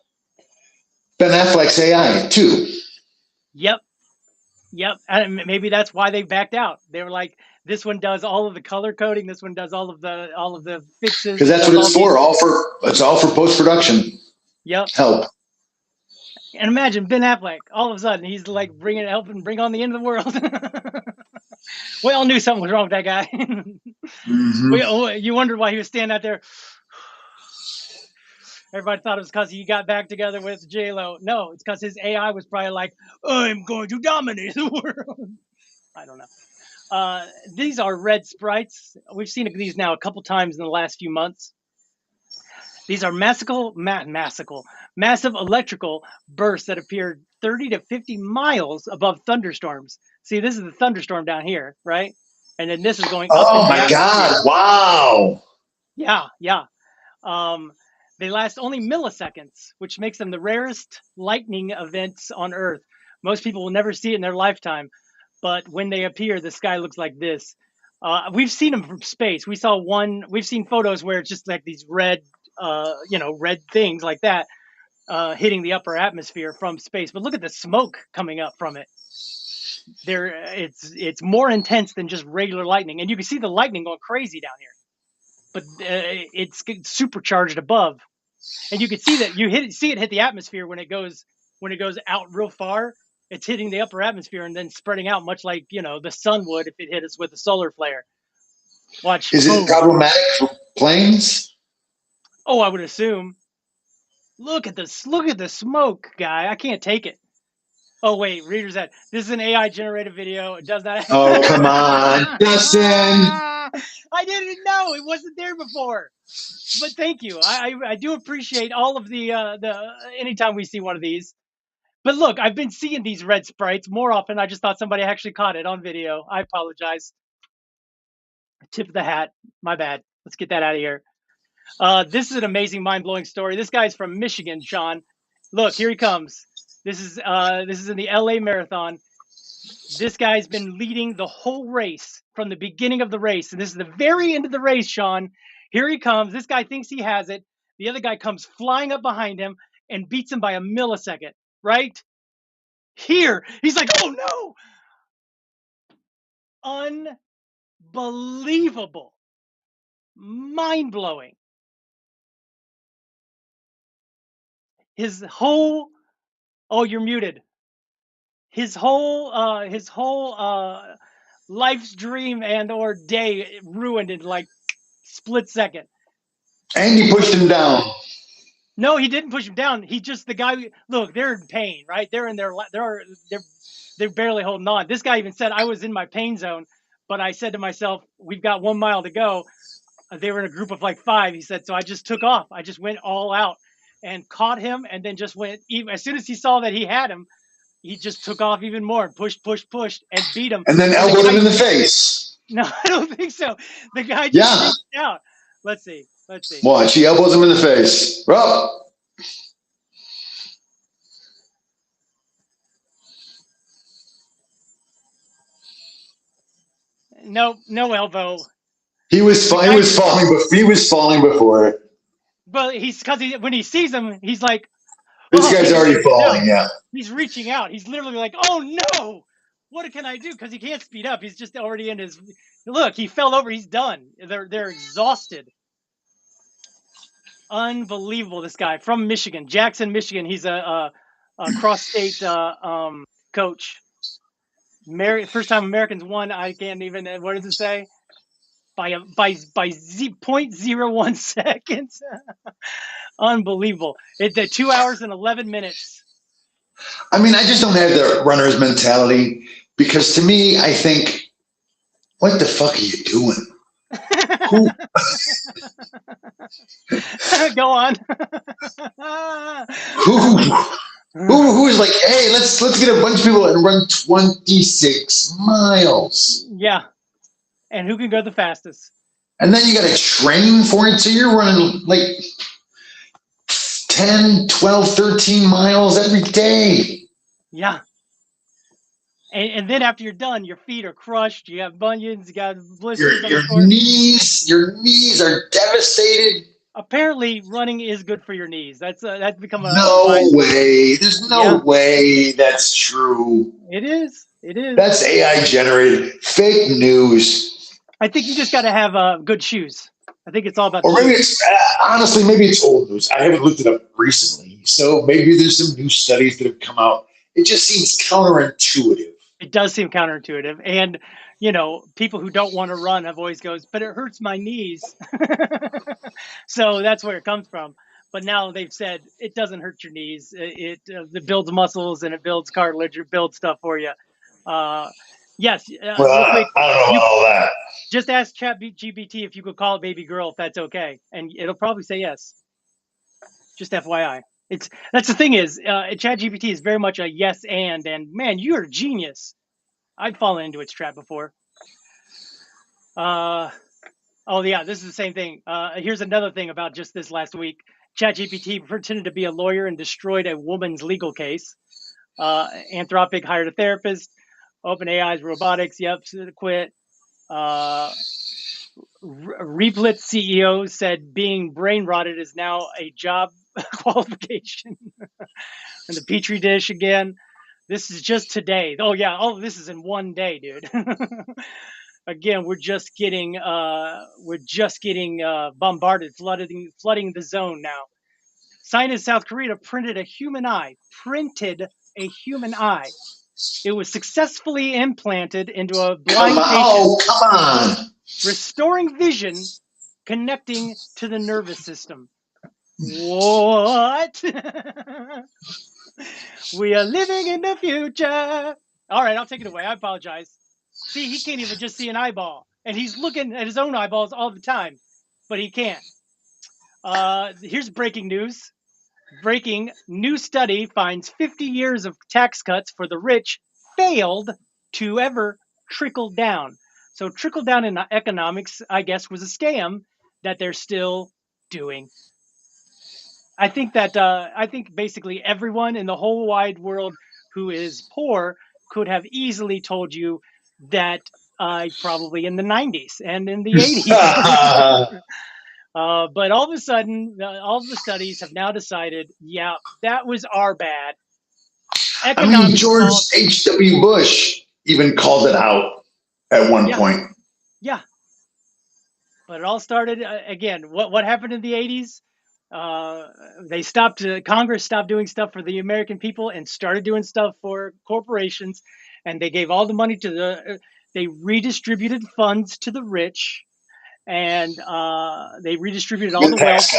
Ben Affleck's AI too. Yep. And maybe that's why they backed out. They were like, this one does all of the color coding. This one does all of the fixes. Because that's what it's for. It's all for post production. Yep. Help. And imagine Ben Affleck, all of a sudden, he's like helping bring on the end of the world. We all knew something was wrong with that guy. You wondered why he was standing out there. Everybody thought it was because he got back together with J-Lo. No, it's because his AI was probably like, I'm going to dominate the world. I don't know. These are red sprites. We've seen these now a couple times in the last few months. These are massive electrical bursts that appear 30 to 50 miles above thunderstorms. See, this is the thunderstorm down here, right? And then this is going up. Oh my God! Wow. Yeah. They last only milliseconds, which makes them the rarest lightning events on Earth. Most people will never see it in their lifetime, but when they appear, the sky looks like this. We've seen them from space. We've seen photos where it's just like these red things like that hitting the upper atmosphere from space. But look at the smoke coming up from it. It's more intense than just regular lightning, and you can see the lightning going crazy down here. But it's supercharged above, and you can see that see it hit the atmosphere when it goes out real far. It's hitting the upper atmosphere and then spreading out, much like the sun would if it hit us with a solar flare. Watch. Is it problematic for planes? Oh, I would assume. Look at this! Look at the smoke, guy. I can't take it. Oh wait, readers, that this is an AI generated video. It does not. Oh come on, DUSTiN. I didn't know it wasn't there before, but thank you. I do appreciate all of the anytime we see one of these. But look, I've been seeing these red sprites more often. I just thought somebody actually caught it on video. I apologize. Tip of the hat. My bad. Let's get that out of here. This is an amazing, mind-blowing story. This guy's from Michigan, Sean. Look, here he comes. This is in the LA Marathon. This guy's been leading the whole race from the beginning of the race. And this is the very end of the race, Sean. Here he comes. This guy thinks he has it. The other guy comes flying up behind him and beats him by a millisecond, right? Here. He's like, oh no. Unbelievable. Mind-blowing. His whole... Oh, you're muted. His whole life's dream and or day ruined in like split second. And you pushed him down. No, he didn't push him down. He just the guy. Look, they're in pain, right? They're barely holding on. This guy even said, I was in my pain zone, but I said to myself, we've got 1 mile to go. They were in a group of like 5. He said, so I just took off. I just went all out and caught him, and then just went. Even as soon as he saw that he had him, he just took off even more, pushed, and beat him. And then elbowed him in the face. No, I don't think so. The guy just reached out. Let's see. Watch, he elbows him in the face. Well. No elbow. He was falling before it. But when he sees him, he's like, this guy's already falling. Yeah. He's reaching out. He's literally like, oh no, what can I do? Because he can't speed up. He's just already in his. Look, he fell over. He's done. They're exhausted. Unbelievable. This guy from Michigan, Jackson, Michigan. He's a cross-state coach. First time Americans won. I can't even. What does it say? By 0.01 seconds. Unbelievable. It's at 2 hours and 11 minutes. I mean, I just don't have the runner's mentality, because to me, I think, what the fuck are you doing? Go on. Who is like, hey, let's get a bunch of people and run 26 miles. Yeah. And who can go the fastest? And then you got to train for it. So you're running like 10, 12, 13 miles every day. Yeah. And then after you're done, your feet are crushed. You have bunions. You got blisters on the floor. Your knees are devastated. Apparently, running is good for your knees. That's become a No wise. way. There's no way that's true. It is. It is. That's AI generated fake news. I think you just got to have good shoes. I think it's all about. Or maybe it's honestly, maybe it's old news. I haven't looked it up recently, so maybe there's some new studies that have come out. It just seems counterintuitive. It does seem counterintuitive, and you know, people who don't want to run have always goes, but it hurts my knees. So that's where it comes from. But now they've said it doesn't hurt your knees. It builds muscles and it builds cartilage. It builds stuff for you. Yes. Well, quick, I don't know about all that. Just ask ChatGPT if you could call a baby girl if that's okay, and it'll probably say yes. Just FYI. That's the thing is, ChatGPT is very much a yes and man, you're a genius. I've fallen into its trap before. Oh yeah, this is the same thing. Here's another thing about just this last week. ChatGPT pretended to be a lawyer and destroyed a woman's legal case. Anthropic hired a therapist. OpenAI's robotics, quit. Replit CEO said being brain rotted is now a job qualification. And the Petri dish again. This is just today. Oh yeah, all of this is in one day, dude. Again, we're just getting bombarded, flooding the zone now. Scientists in South Korea printed a human eye. It was successfully implanted into a blind patient. Oh, come on. Restoring vision, connecting to the nervous system. What? We are living in the future. All right, I'll take it away. I apologize. See, he can't even just see an eyeball. And he's looking at his own eyeballs all the time, but he can't. Here's breaking news. Breaking, new study finds 50 years of tax cuts for the rich failed to ever trickle down. So trickle down in economics, I guess, was a scam that they're still doing. I think basically everyone in the whole wide world who is poor could have easily told you that probably in the 90s and in the 80s. But all of a sudden, all of the studies have now decided, yeah, that was our bad. George H.W. Bush even called it out at one point. Yeah. But it all started, again, what happened in the 80s? Congress stopped doing stuff for the American people and started doing stuff for corporations. And they gave all the money they redistributed funds to the rich. And they redistributed all the wealth.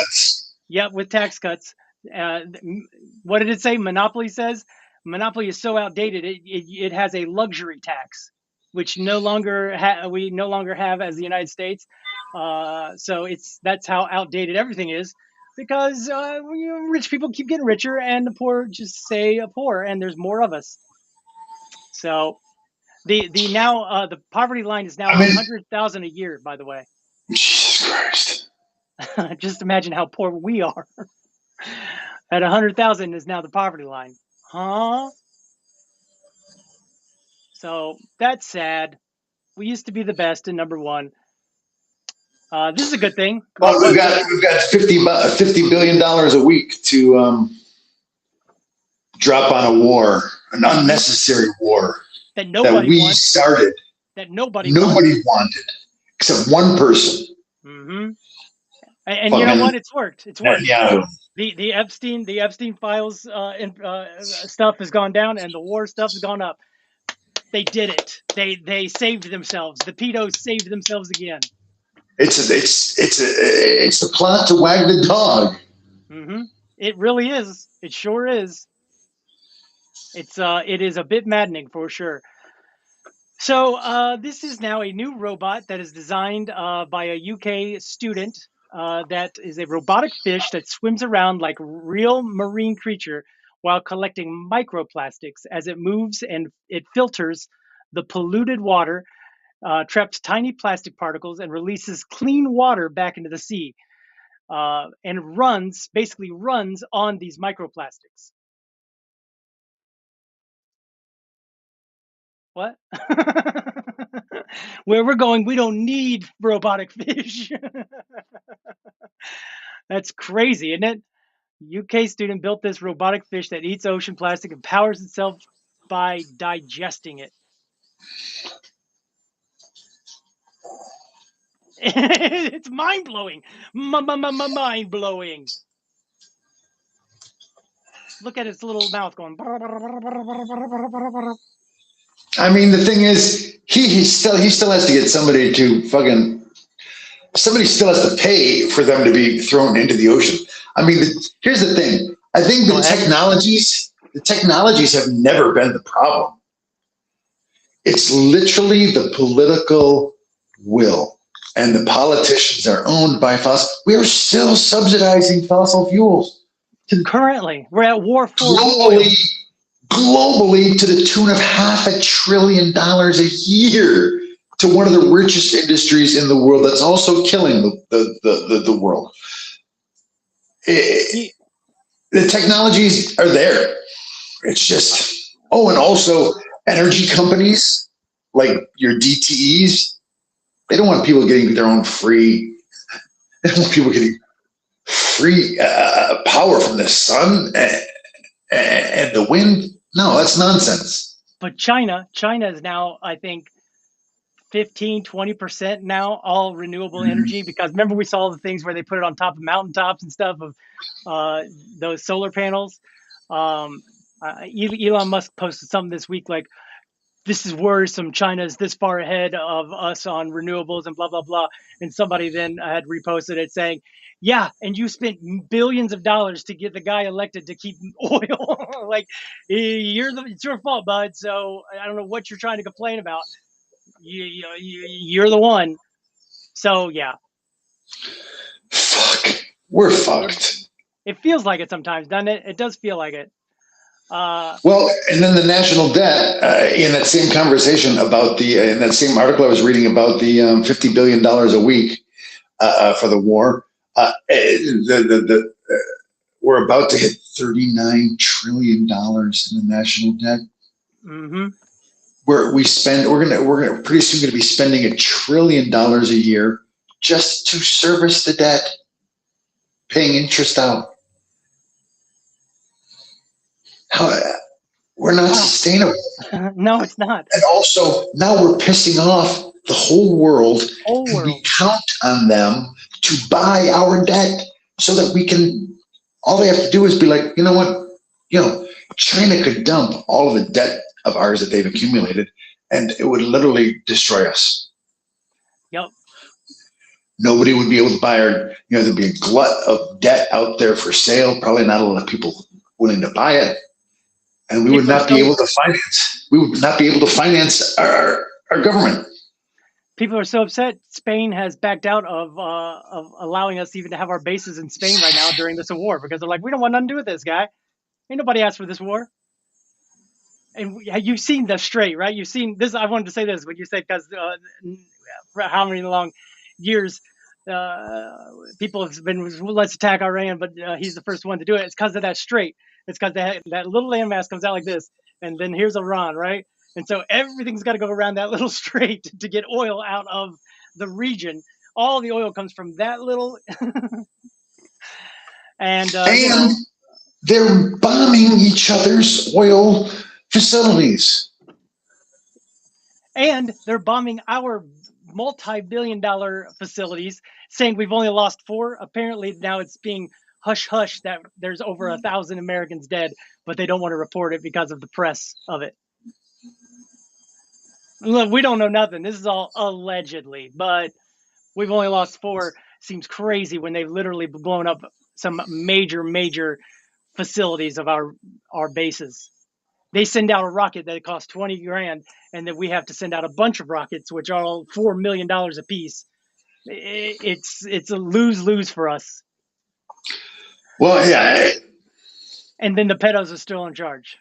Yeah, with tax cuts. What did it say? Monopoly says Monopoly is so outdated. It has a luxury tax, which we no longer have as the United States. So that's how outdated everything is, because rich people keep getting richer and the poor just stay poor, and there's more of us. So the poverty line is now 100,000 a year. By the way. Jesus Christ. Just imagine how poor we are. At 100,000 is now the poverty line. Huh? So that's sad. We used to be the best and number one. This is a good thing. Well, we've got $50 billion a week to drop on a war, an unnecessary war that we started. That nobody wanted. Except one person. Mm-hmm. And you know what? It's worked. It's worked. Yeah. The Epstein files stuff has gone down, and the war stuff has gone up. They did it. They saved themselves. The pedos saved themselves again. It's the plot to wag the dog. Mm-hmm. It really is. It sure is. It is a bit maddening for sure. So this is now a new robot that is designed by a UK student that is a robotic fish that swims around like a real marine creature while collecting microplastics as it moves, and it filters the polluted water, traps tiny plastic particles, and releases clean water back into the sea, and runs on these microplastics. What? Where we're going, we don't need robotic fish. That's crazy, isn't it? UK student built this robotic fish that eats ocean plastic and powers itself by digesting it. It's mind-blowing. Mind-blowing. Look at its little mouth going. I mean, the thing is, he still has to get somebody to somebody still has to pay for them to be thrown into the ocean. I mean, here's the thing. I think the technologies have never been the problem. It's literally the political will, and the politicians are owned by fossil. We are still subsidizing fossil fuels. Currently, we're at war for globally to the tune of $500 billion a year, to one of the richest industries in the world that's also killing the world. The technologies are there. It's just, and also energy companies like your DTEs, they don't want people getting their own free, they don't want people getting free power from the sun and the wind. No, that's nonsense. But China is now, I think, 15-20% now all renewable energy, because remember we saw the things where they put it on top of mountaintops and stuff of those solar panels. Elon Musk posted something this week like, this is worrisome, China's this far ahead of us on renewables and blah blah blah, and somebody then had reposted it saying, yeah, and you spent billions of dollars to get the guy elected to keep oil. Like, it's your fault, bud, so I don't know what you're trying to complain about. You're the one. So yeah. Fuck. We're fucked. It feels like it sometimes, doesn't it? It does feel like it. Well, and then the national debt, in that same conversation about in that same article I was reading about the $50 billion a week for the war, we're about to hit $39 trillion in the national debt. Mm-hmm. We're gonna pretty soon gonna be spending $1 trillion a year just to service the debt, paying interest out. We're not sustainable. No, it's not. And also, now we're pissing off the whole world. We count on them to buy our debt so that we can. All they have to do is be like, you know what? China could dump all of the debt of ours that they've accumulated, and it would literally destroy us. Yep. Nobody would be able to buy our. There'd be a glut of debt out there for sale. Probably not a lot of people willing to buy it. And we would not be able to finance. We would not be able to finance our government. People are so upset. Spain has backed out of allowing us even to have our bases in Spain right now during this war, because they're like, we don't want nothing to do with this guy. Ain't nobody asked for this war. And you've seen the Strait, right? You've seen this. I wanted to say this, but you said because for how many long years people have been, let's attack Iran, but he's the first one to do it. It's because of that Strait. It's because that little landmass comes out like this, and then here's Iran, right? And so everything's got to go around that little strait to get oil out of the region. All the oil comes from that little. and they're bombing each other's oil facilities. And they're bombing our multi-billion-dollar facilities, saying we've only lost 4. Apparently now it's being hush-hush that there's over 1,000 Americans dead, but they don't want to report it because of the press of it. Look, we don't know nothing. This is all allegedly, but we've only lost 4. Seems crazy when they've literally blown up some major facilities of our bases. They send out a rocket that costs 20 grand, and then we have to send out a bunch of rockets, which are all $4 million a piece. It's a lose-lose for us. Well, yeah. And then the pedos are still in charge.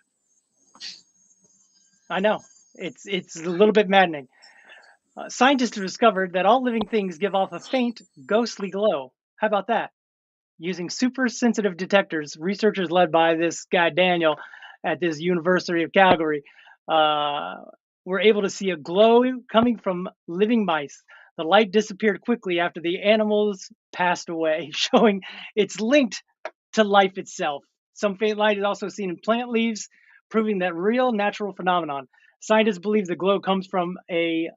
I know. It's a little bit maddening. Scientists have discovered that all living things give off a faint, ghostly glow. How about that? Using super sensitive detectors, researchers led by this guy Daniel at this University of Calgary were able to see a glow coming from living mice. The light disappeared quickly after the animals passed away, showing it's linked to life itself. Some faint light is also seen in plant leaves, proving that real natural phenomenon. Scientists believe the glow comes from a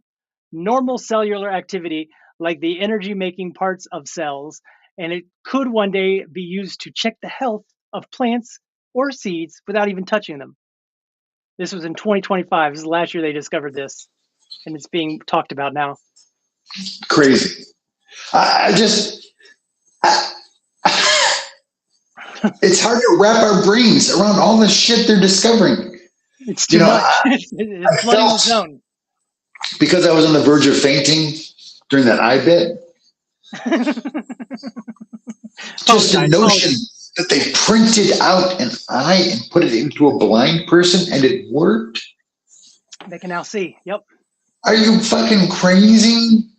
normal cellular activity like the energy-making parts of cells, and it could one day be used to check the health of plants or seeds without even touching them. This was in 2025. This is the last year they discovered this, and it's being talked about now. Crazy. It's hard to wrap our brains around all the shit they're discovering. It's too much. It's flooding the zone. Because I was on the verge of fainting during that eye bit. Just the notion that they printed out an eye and put it into a blind person and it worked. They can now see. Yep. Are you fucking crazy?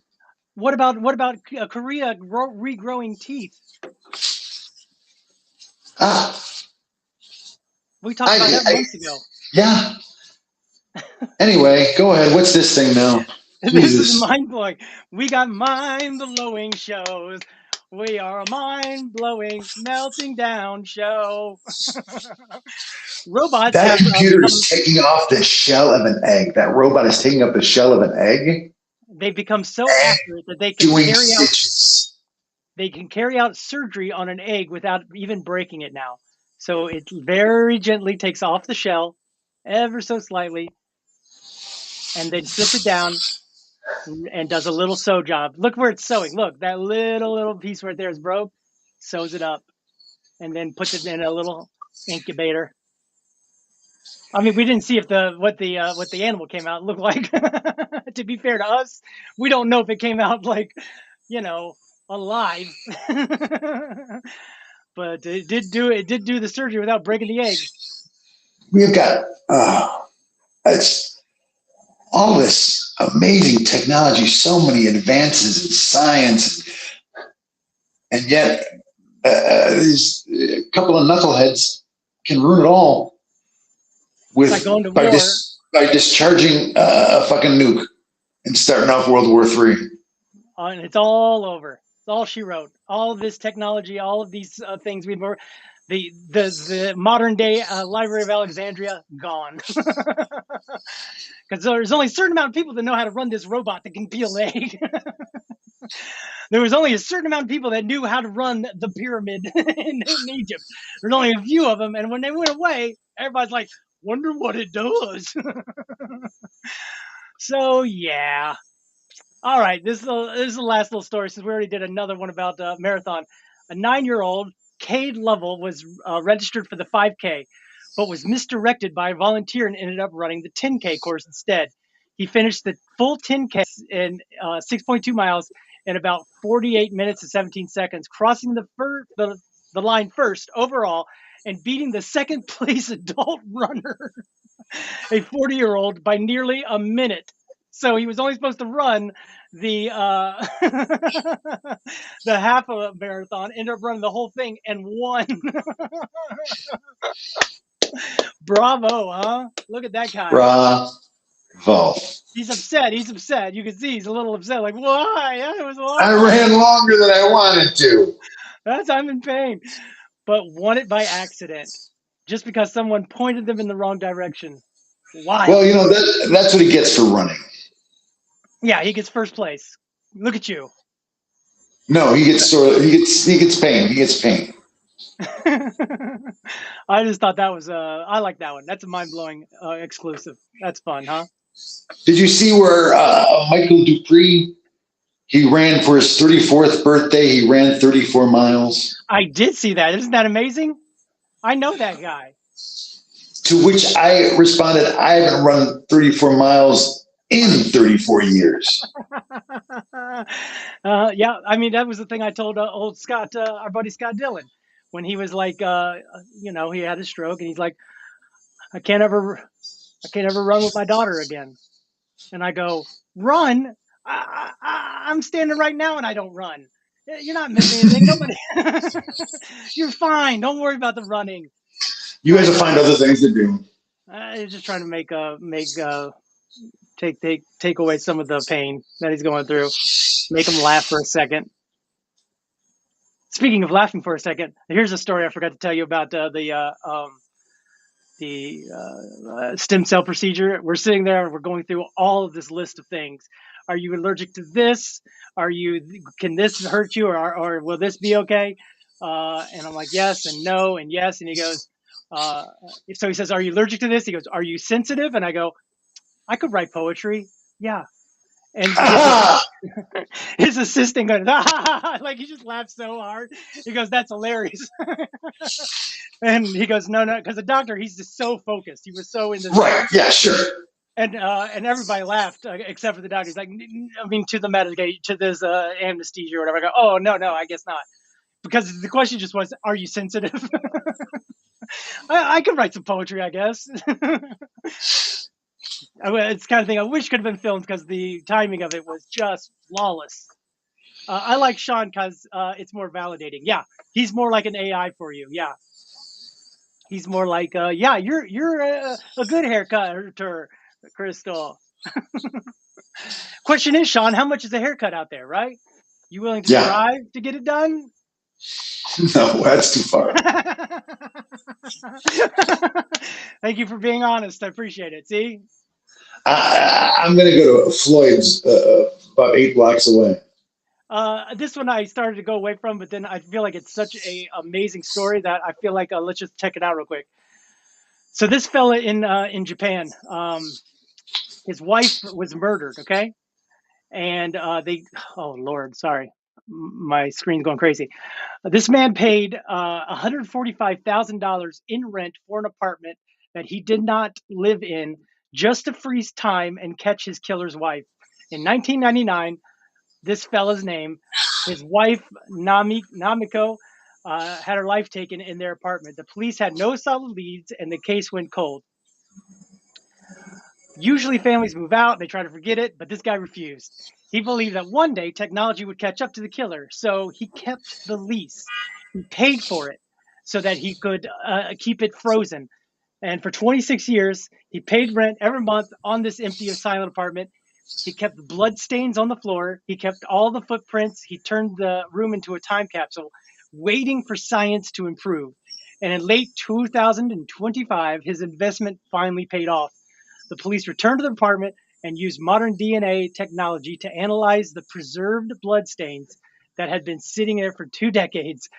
What about Korea regrowing teeth? We talked about that months ago. Yeah. Anyway, go ahead. What's this thing now? This is mind-blowing. We got mind-blowing shows. We are a mind-blowing, melting down show. Robots. That computer is taking off the shell of an egg. That robot is taking up the shell of an egg. They've become so accurate that they can carry out surgery on an egg without even breaking it now. So it very gently takes off the shell, ever so slightly, and then slips it down and does a little sew job. Look where it's sewing. Look, that little piece right there is broke. Sews it up, and then puts it in a little incubator. I mean, we didn't see if what the animal came out looked like. To be fair to us, we don't know if it came out like, alive. But it did do the surgery without breaking the egg. We've got it's all this amazing technology, so many advances in science, and yet these couple of knuckleheads can ruin it all by discharging a fucking nuke and starting off World War III. And it's all over. It's all she wrote. All of this technology, all of these things we were, the modern day Library of Alexandria gone. Because there's only a certain amount of people that know how to run this robot that can peel an egg. There was only a certain amount of people that knew how to run the pyramid in Egypt. There's only a few of them, and when they went away, everybody's like, wonder what it does. So yeah. All right, this is the last little story since we already did another one about marathon. A 9-year-old, Cade Lovell, was registered for the 5K, but was misdirected by a volunteer and ended up running the 10K course instead. He finished the full 10K in 6.2 miles in about 48 minutes and 17 seconds, crossing the line first overall and beating the second place adult runner, a 40-year-old, by nearly a minute. So he was only supposed to run the the half of a marathon, ended up running the whole thing and won. Bravo, huh? Look at that guy. Bravo. He's upset. He's upset. You can see he's a little upset. Like, why? I ran longer than I wanted to. I'm in pain. But won it by accident, just because someone pointed them in the wrong direction. Why? Well, that's what he gets for running. Yeah, he gets first place. Look at you. No, he gets pain. He gets pain. I just thought that was I like that one. That's a mind-blowing exclusive. That's fun, huh? Did you see where Michael Dupree, he ran for his 34th birthday, he ran 34 miles? I did see that. Isn't that amazing? I know that guy. To which I responded, I haven't run 34 miles in 34 years. Yeah, I mean, that was the thing I told old Scott, our buddy Scott Dillon, when he was like, he had a stroke, and he's like, I can't ever run with my daughter again. And I go, run? I'm standing right now and I don't run. You're not missing anything. Nobody. You're fine. Don't worry about the running. You guys will find other things to do. Just trying to make take away some of the pain that he's going through. Make him laugh for a second. Speaking of laughing for a second, here's a story I forgot to tell you about the stem cell procedure. We're sitting there and we're going through all of this list of things. Are you allergic to this? Can this hurt you, or will this be okay? And I'm like, yes and no and yes. And he goes, so he says, are you allergic to this? He goes, are you sensitive? And I go, I could write poetry. Yeah. And his assistant goes, like he just laughed so hard. He goes, that's hilarious. And he goes, no, because the doctor, he's just so focused. He was so in this. Right. Yeah, sure. And everybody laughed except for the doctor. He's like, I mean, to the medication, to this anesthesia or whatever. I go, oh, no, I guess not. Because the question just was, are you sensitive? I could write some poetry, I guess. It's the kind of thing I wish could have been filmed because the timing of it was just flawless. I like Sean because it's more validating. Yeah, he's more like an AI for you. Yeah, he's more like, yeah, you're a good haircutter, Crystal. Question is, Sean, how much is a haircut out there, right? You willing to drive to get it done? No, that's too far. Thank you for being honest. I appreciate it. See? I'm going to go to Floyd's about 8 blocks away. This one I started to go away from, but then I feel like it's such a amazing story that I feel like let's just check it out real quick. So this fella in Japan, his wife was murdered, okay? And oh Lord, sorry. My screen's going crazy. This man paid $145,000 in rent for an apartment that he did not live in just to freeze time and catch his killer's wife. In 1999, this fella's name, his wife, Namiko, had her life taken in their apartment. The police had no solid leads and the case went cold. Usually families move out, they try to forget it, but this guy refused. He believed that one day technology would catch up to the killer, so he kept the lease. He paid for it so that he could keep it frozen. And for 26 years, he paid rent every month on this empty silent apartment. He kept blood stains on the floor. He kept all the footprints. He turned the room into a time capsule, waiting for science to improve. And in late 2025, his investment finally paid off. The police returned to the apartment and used modern DNA technology to analyze the preserved bloodstains that had been sitting there for 2 decades,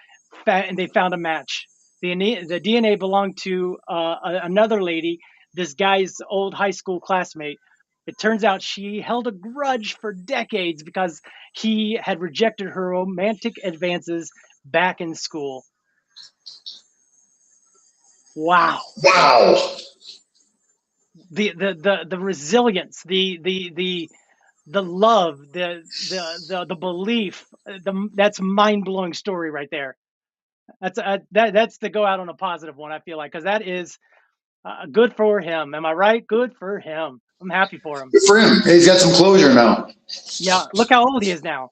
and they found a match. The DNA belonged to another lady, this guy's old high school classmate. It turns out she held a grudge for decades because he had rejected her romantic advances back in school. Wow. Wow. The resilience, the love, the belief, that's mind-blowing story right there. That's to go out on a positive one, I feel like, because that is good for him. Am I right? Good for him. I'm happy for him. Good for him. He's got some closure now. Yeah, look how old he is now.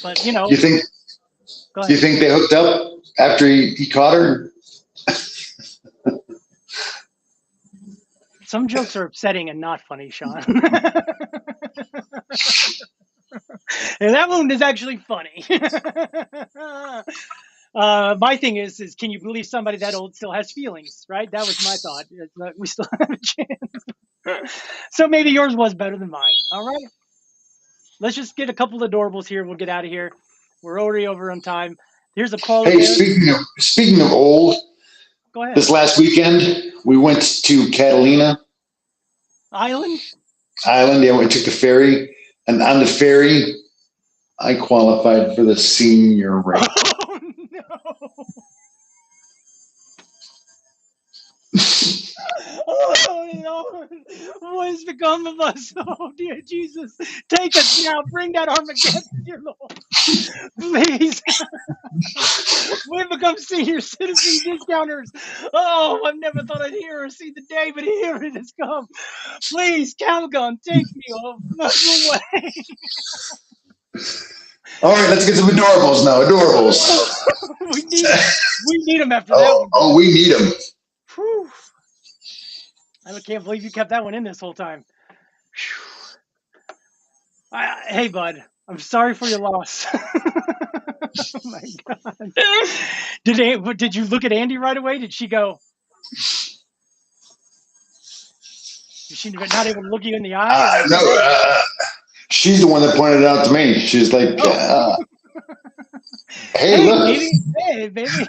But you know, Do you think they hooked up after he caught her? Some jokes are upsetting and not funny, Sean. And that one is actually funny. My thing is can you believe somebody that old still has feelings, right? That was my thought. We still have a chance. So maybe yours was better than mine. All right. Let's just get a couple of adorables here. We'll get out of here. We're already over on time. Here's a call. Hey, speaking of old, go ahead. This last weekend, we went to Catalina Island. Yeah, we took the ferry, and on the ferry, I qualified for the senior rate. Oh no! Oh no! What has become of us? Oh dear Jesus! Take us now. Bring that Armageddon, dear Lord. Please. We've become senior citizen discounters. Oh, I've never thought I'd hear or see the day, but here it has come. Please, Calgon, take me away. All right, let's get some adorables now. Adorables. we need them after that one. Oh, we need them. Whew. I can't believe you kept that one in this whole time. Hey, bud, I'm sorry for your loss. Oh my God. Did you look at Andy right away? Did she go? Did she not even look you in the eye? No, she's the one that pointed it out to me. She's like, hey, look. Baby. Hey, baby.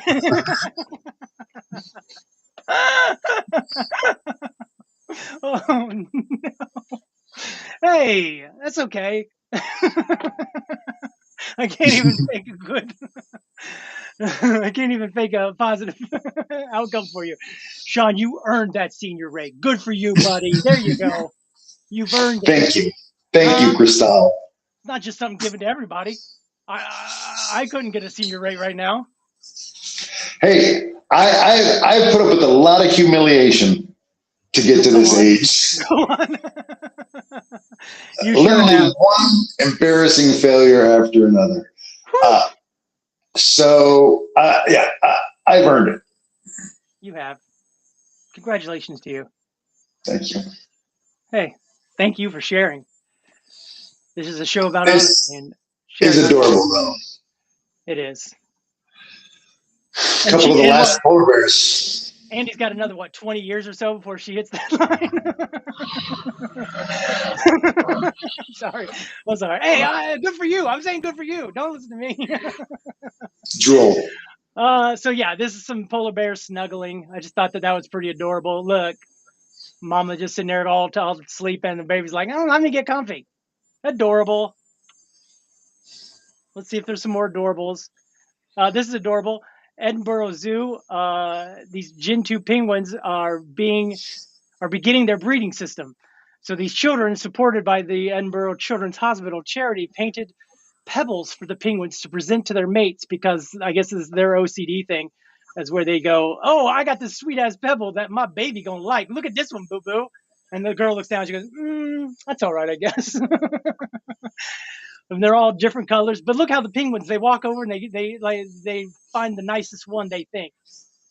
Oh, no. Hey, that's okay. I can't even fake a good. I can't even fake a positive outcome for you. Sean, you earned that senior rate. Good for you, buddy. There you go. You've earned it. Thank you. Thank you, Cristal. It's not just something given to everybody. I couldn't get a senior rate right now. Hey, I put up with a lot of humiliation to get to this age. Go on. Literally one embarrassing failure after another. Yeah, I've earned it. You have. Congratulations to you. Thank you. Hey, thank you for sharing. This is a show about honesty. It's adorable, though. It is. A couple of the last polar bears. Andy's got another, 20 years or so before she hits that line? Sorry. I'm sorry. Hey, good for you. I'm saying good for you. Don't listen to me. Droll. So, yeah, this is some polar bears snuggling. I just thought that was pretty adorable. Look, mama just sitting there all sleeping, and the baby's like, oh, I'm going to get comfy. Adorable. Let's see if there's some more adorables. This is adorable. Edinburgh Zoo, these Gentoo penguins are beginning their breeding system. So these children, supported by the Edinburgh Children's Hospital charity, painted pebbles for the penguins to present to their mates, because I guess this is their OCD thing. That's where they go, oh, I got this sweet ass pebble that my baby gonna like. Look at this one, boo boo. And the girl looks down and she goes, that's all right, I guess. And they're all different colors, but look how the penguins, they walk over and they find the nicest one they think.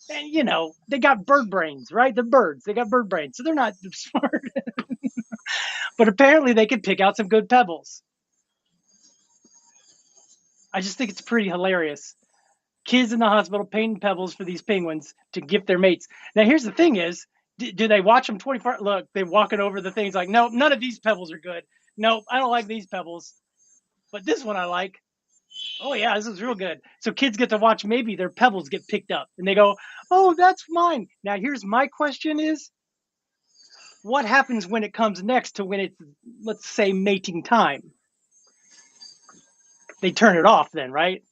And they got bird brains, right? They're birds. They got bird brains, so they're not smart. But apparently they can pick out some good pebbles. I just think it's pretty hilarious. Kids in the hospital painting pebbles for these penguins to gift their mates. Now here's the thing is, do they watch them 24? Look, they're walking over the things like, nope, none of these pebbles are good. Nope, I don't like these pebbles. But this one I like. Oh, yeah, this is real good. So kids get to watch maybe their pebbles get picked up. And they go, oh, that's mine. Now, here's my question is, what happens when it comes next to when it's, let's say, mating time? They turn it off then, right?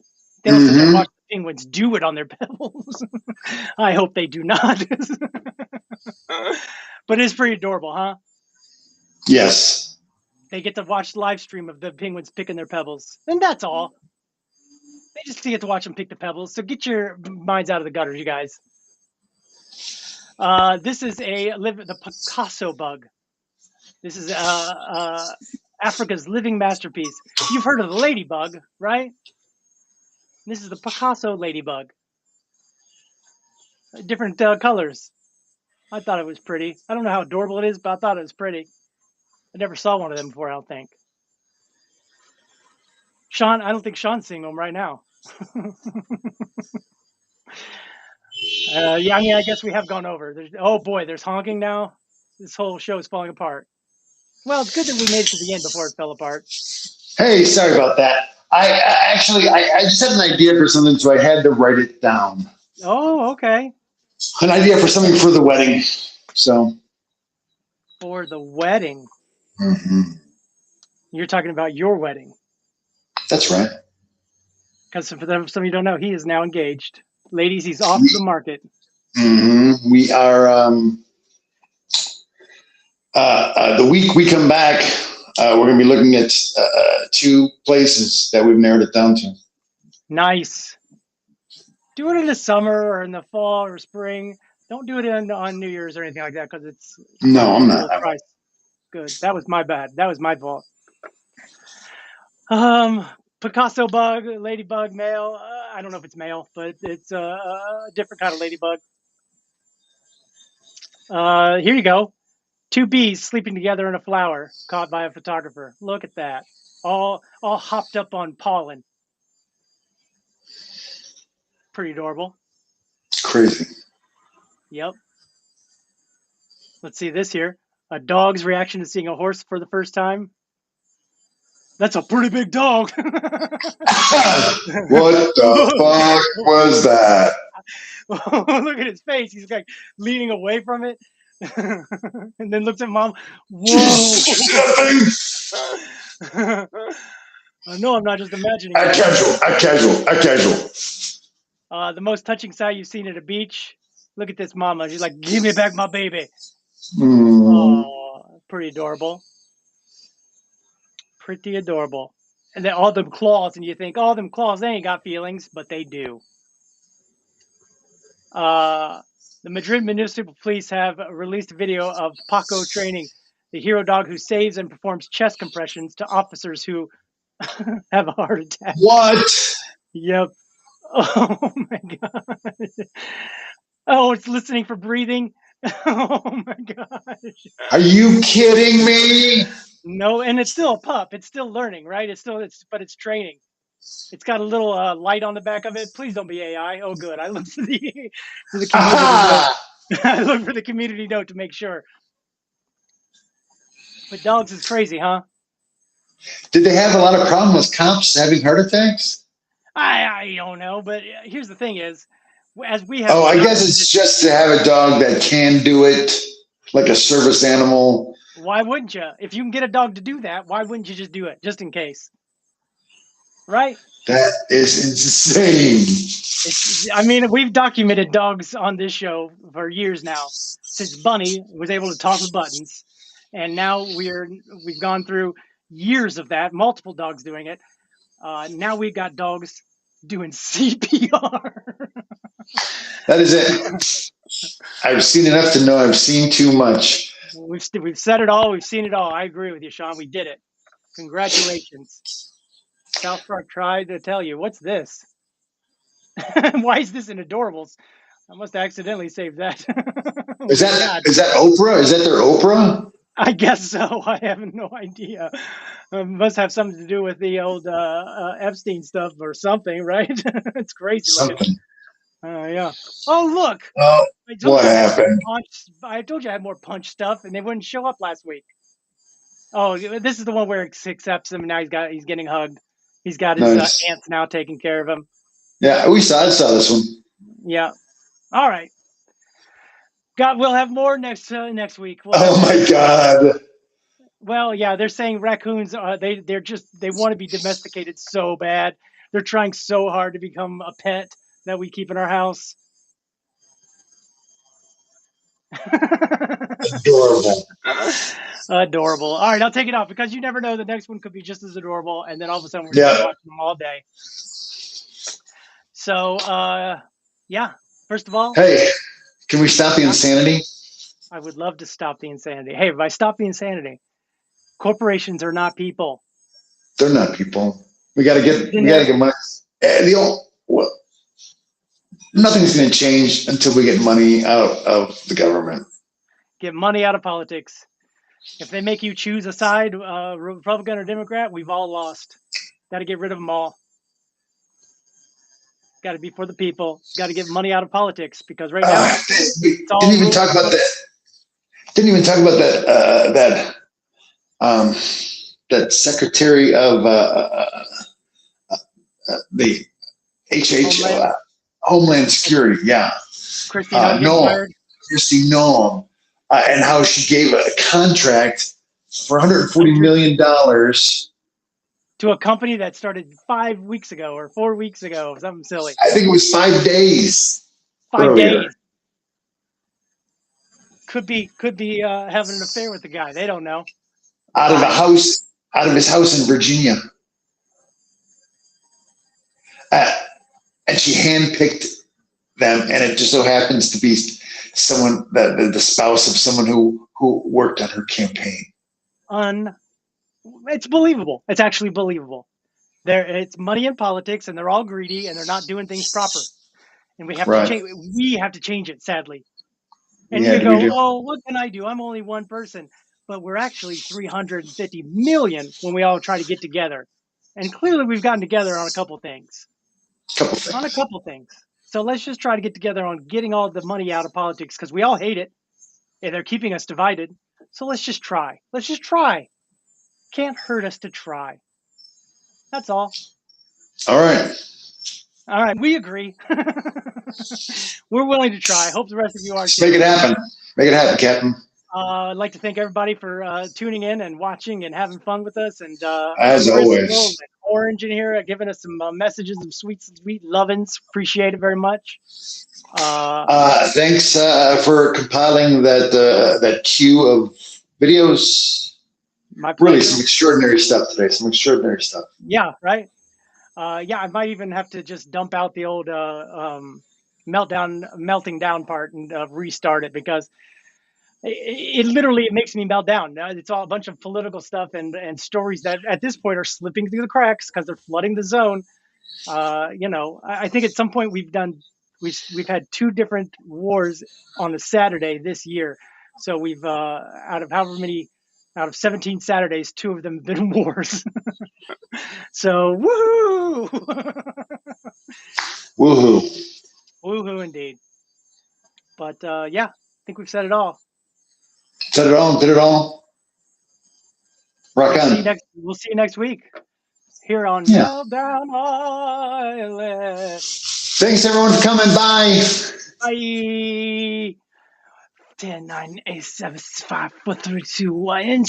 They don't sit there and watch the penguins do it on their pebbles. I hope they do not. But it's pretty adorable, huh? Yes. They get to watch the live stream of the penguins picking their pebbles. And that's all. They just get to watch them pick the pebbles. So get your minds out of the gutters, you guys. This is the Picasso bug. This is Africa's living masterpiece. You've heard of the ladybug, right? This is the Picasso ladybug. Different colors. I thought it was pretty. I don't know how adorable it is, but I thought it was pretty. I never saw one of them before, I don't think. Sean, I don't think Sean's seeing them right now. Yeah, I mean, I guess we have gone over. Oh boy, there's honking now. This whole show is falling apart. Well, it's good that we made it to the end before it fell apart. Hey, sorry about that. I just had an idea for something, so I had to write it down. Oh, okay. An idea for something for the wedding. So. For the wedding. Mm-hmm. You're talking about your wedding. That's right. Because for some of you don't know, he is now engaged. Ladies, he's off the market. Mm-hmm. We are, the week we come back, we're going to be looking at 2 places that we've narrowed it down to. Nice. Do it in the summer or in the fall or spring. Don't do it on New Year's or anything like that, because it's... No, I'm not. Good. That was my bad. That was my fault. Picasso bug, ladybug, male. I don't know if it's male, but it's a different kind of ladybug. Here you go. Two bees sleeping together in a flower, caught by a photographer. Look at that. All hopped up on pollen. Pretty adorable. Crazy. Yep. Let's see this here. A dog's reaction to seeing a horse for the first time. That's a pretty big dog. What the fuck was that? Look at his face. He's like leaning away from it. And then looks at mom. Whoa. No, I'm not just imagining. I casual. The most touching sight you've seen at a beach. Look at this mama. She's like, give me back my baby. Oh, pretty adorable. Pretty adorable. And then all them claws, and you think, all them claws, they ain't got feelings, but they do. The Madrid Municipal Police have released a video of Paco training, the hero dog who saves and performs chest compressions to officers who have a heart attack. What? Yep. Oh my god. Oh, it's listening for breathing. Oh my gosh. Are you kidding me? No, and it's still a pup. It's still learning, right? But it's training. It's got a little light on the back of it. Please don't be AI. Oh, good. I looked for the community note. I looked for the community note to make sure. But dogs is crazy, huh? Did they have a lot of problem with cops having heart attacks? I don't know, but here's the thing: is as we have. Oh, I guess it's just to have a dog that can do it, like a service animal. Why wouldn't you? If you can get a dog to do that, why wouldn't you just do it, just in case? Right? That is insane. I mean, we've documented dogs on this show for years now, since Bunny was able to talk with buttons, and now we've gone through years of that, multiple dogs doing it. Now we've got dogs doing CPR. That is it. I've seen enough to know I've seen too much. We've said it all. We've seen it all. I agree with you, Sean. We did it. Congratulations. South Park tried to tell you. What's this? Why is this in Adorables? I must accidentally save that. Is that Oprah? Is that their Oprah? I guess so. I have no idea. Must have something to do with the old Epstein stuff or something, right? It's crazy. Something. Yeah. Oh, look. Oh, what happened? I told you I had more punch stuff, and they wouldn't show up last week. Oh, this is the one where he accepts him, and now he's getting hugged. He's got his aunts now taking care of him. Yeah, I saw this one. Yeah. All right. God, we'll have more next week. Oh my God. Well, yeah, they're saying raccoons. They want to be domesticated so bad. They're trying so hard to become a pet that we keep in our house. Adorable. Adorable. All right, I'll take it off because you never know. The next one could be just as adorable, and then all of a sudden we're going to watch them all day. So, yeah. First of all, hey, can we stop the insanity? I would love to stop the insanity. Hey, if I stop the insanity, corporations are not people. They're not people. We got to get money. Nothing's going to change until we get money out of the government. Get money out of politics. If they make you choose a side, Republican or Democrat, we've all lost. Got to get rid of them all. Got to be for the people. Got to get money out of politics because right now didn't even talk about that. That Secretary of the Homeland Security, yeah, Christy Noem, and how she gave a contract for $140 million to a company that started 5 weeks ago or 4 weeks ago, something silly. I think it was 5 days. 5 days. Could be having an affair with the guy. They don't know. Out of his house in Virginia. And she handpicked them, and it just so happens to be someone the spouse of someone who worked on her campaign. It's believable. It's actually believable. It's money in politics, and they're all greedy, and they're not doing things proper. And we have to change. We have to change it. Sadly, And Yeah, you go, we do. oh, what can I do? I'm only one person. But we're actually 350 million when we all try to get together. And clearly we've gotten together on a couple things. Couple things. On a couple things. So let's just try to get together on getting all the money out of politics because we all hate it. And they're keeping us divided. So let's just try. Let's just try. Can't hurt us to try. That's all. All right. All right, we agree. We're willing to try. Hope the rest of you are too. Make it happen. Make it happen, Captain. I'd like to thank everybody for tuning in and watching and having fun with us. And As always, and Orange in here giving us some messages of sweet lovin's. Appreciate it very much. Thanks for compiling that queue of videos. My pleasure. Really, some extraordinary stuff today. Some extraordinary stuff. Yeah, right. Yeah, I might even have to just dump out the old melting down part and restart it because it literally makes me melt down. It's all a bunch of political stuff and stories that at this point are slipping through the cracks because they're flooding the zone. You know, I think at some point we've had 2 different wars on a Saturday this year. So we've out of 17 Saturdays, 2 of them have been wars. So woohoo! Woohoo! Woohoo indeed. But yeah, I think we've said it all. Said it all. Did it all. Rock on. We'll see you next week here on Meltdown Island. Thanks everyone for coming. Bye. Bye. 10, 9, 8, 7, 6, 5, 4, 3, 2, 1.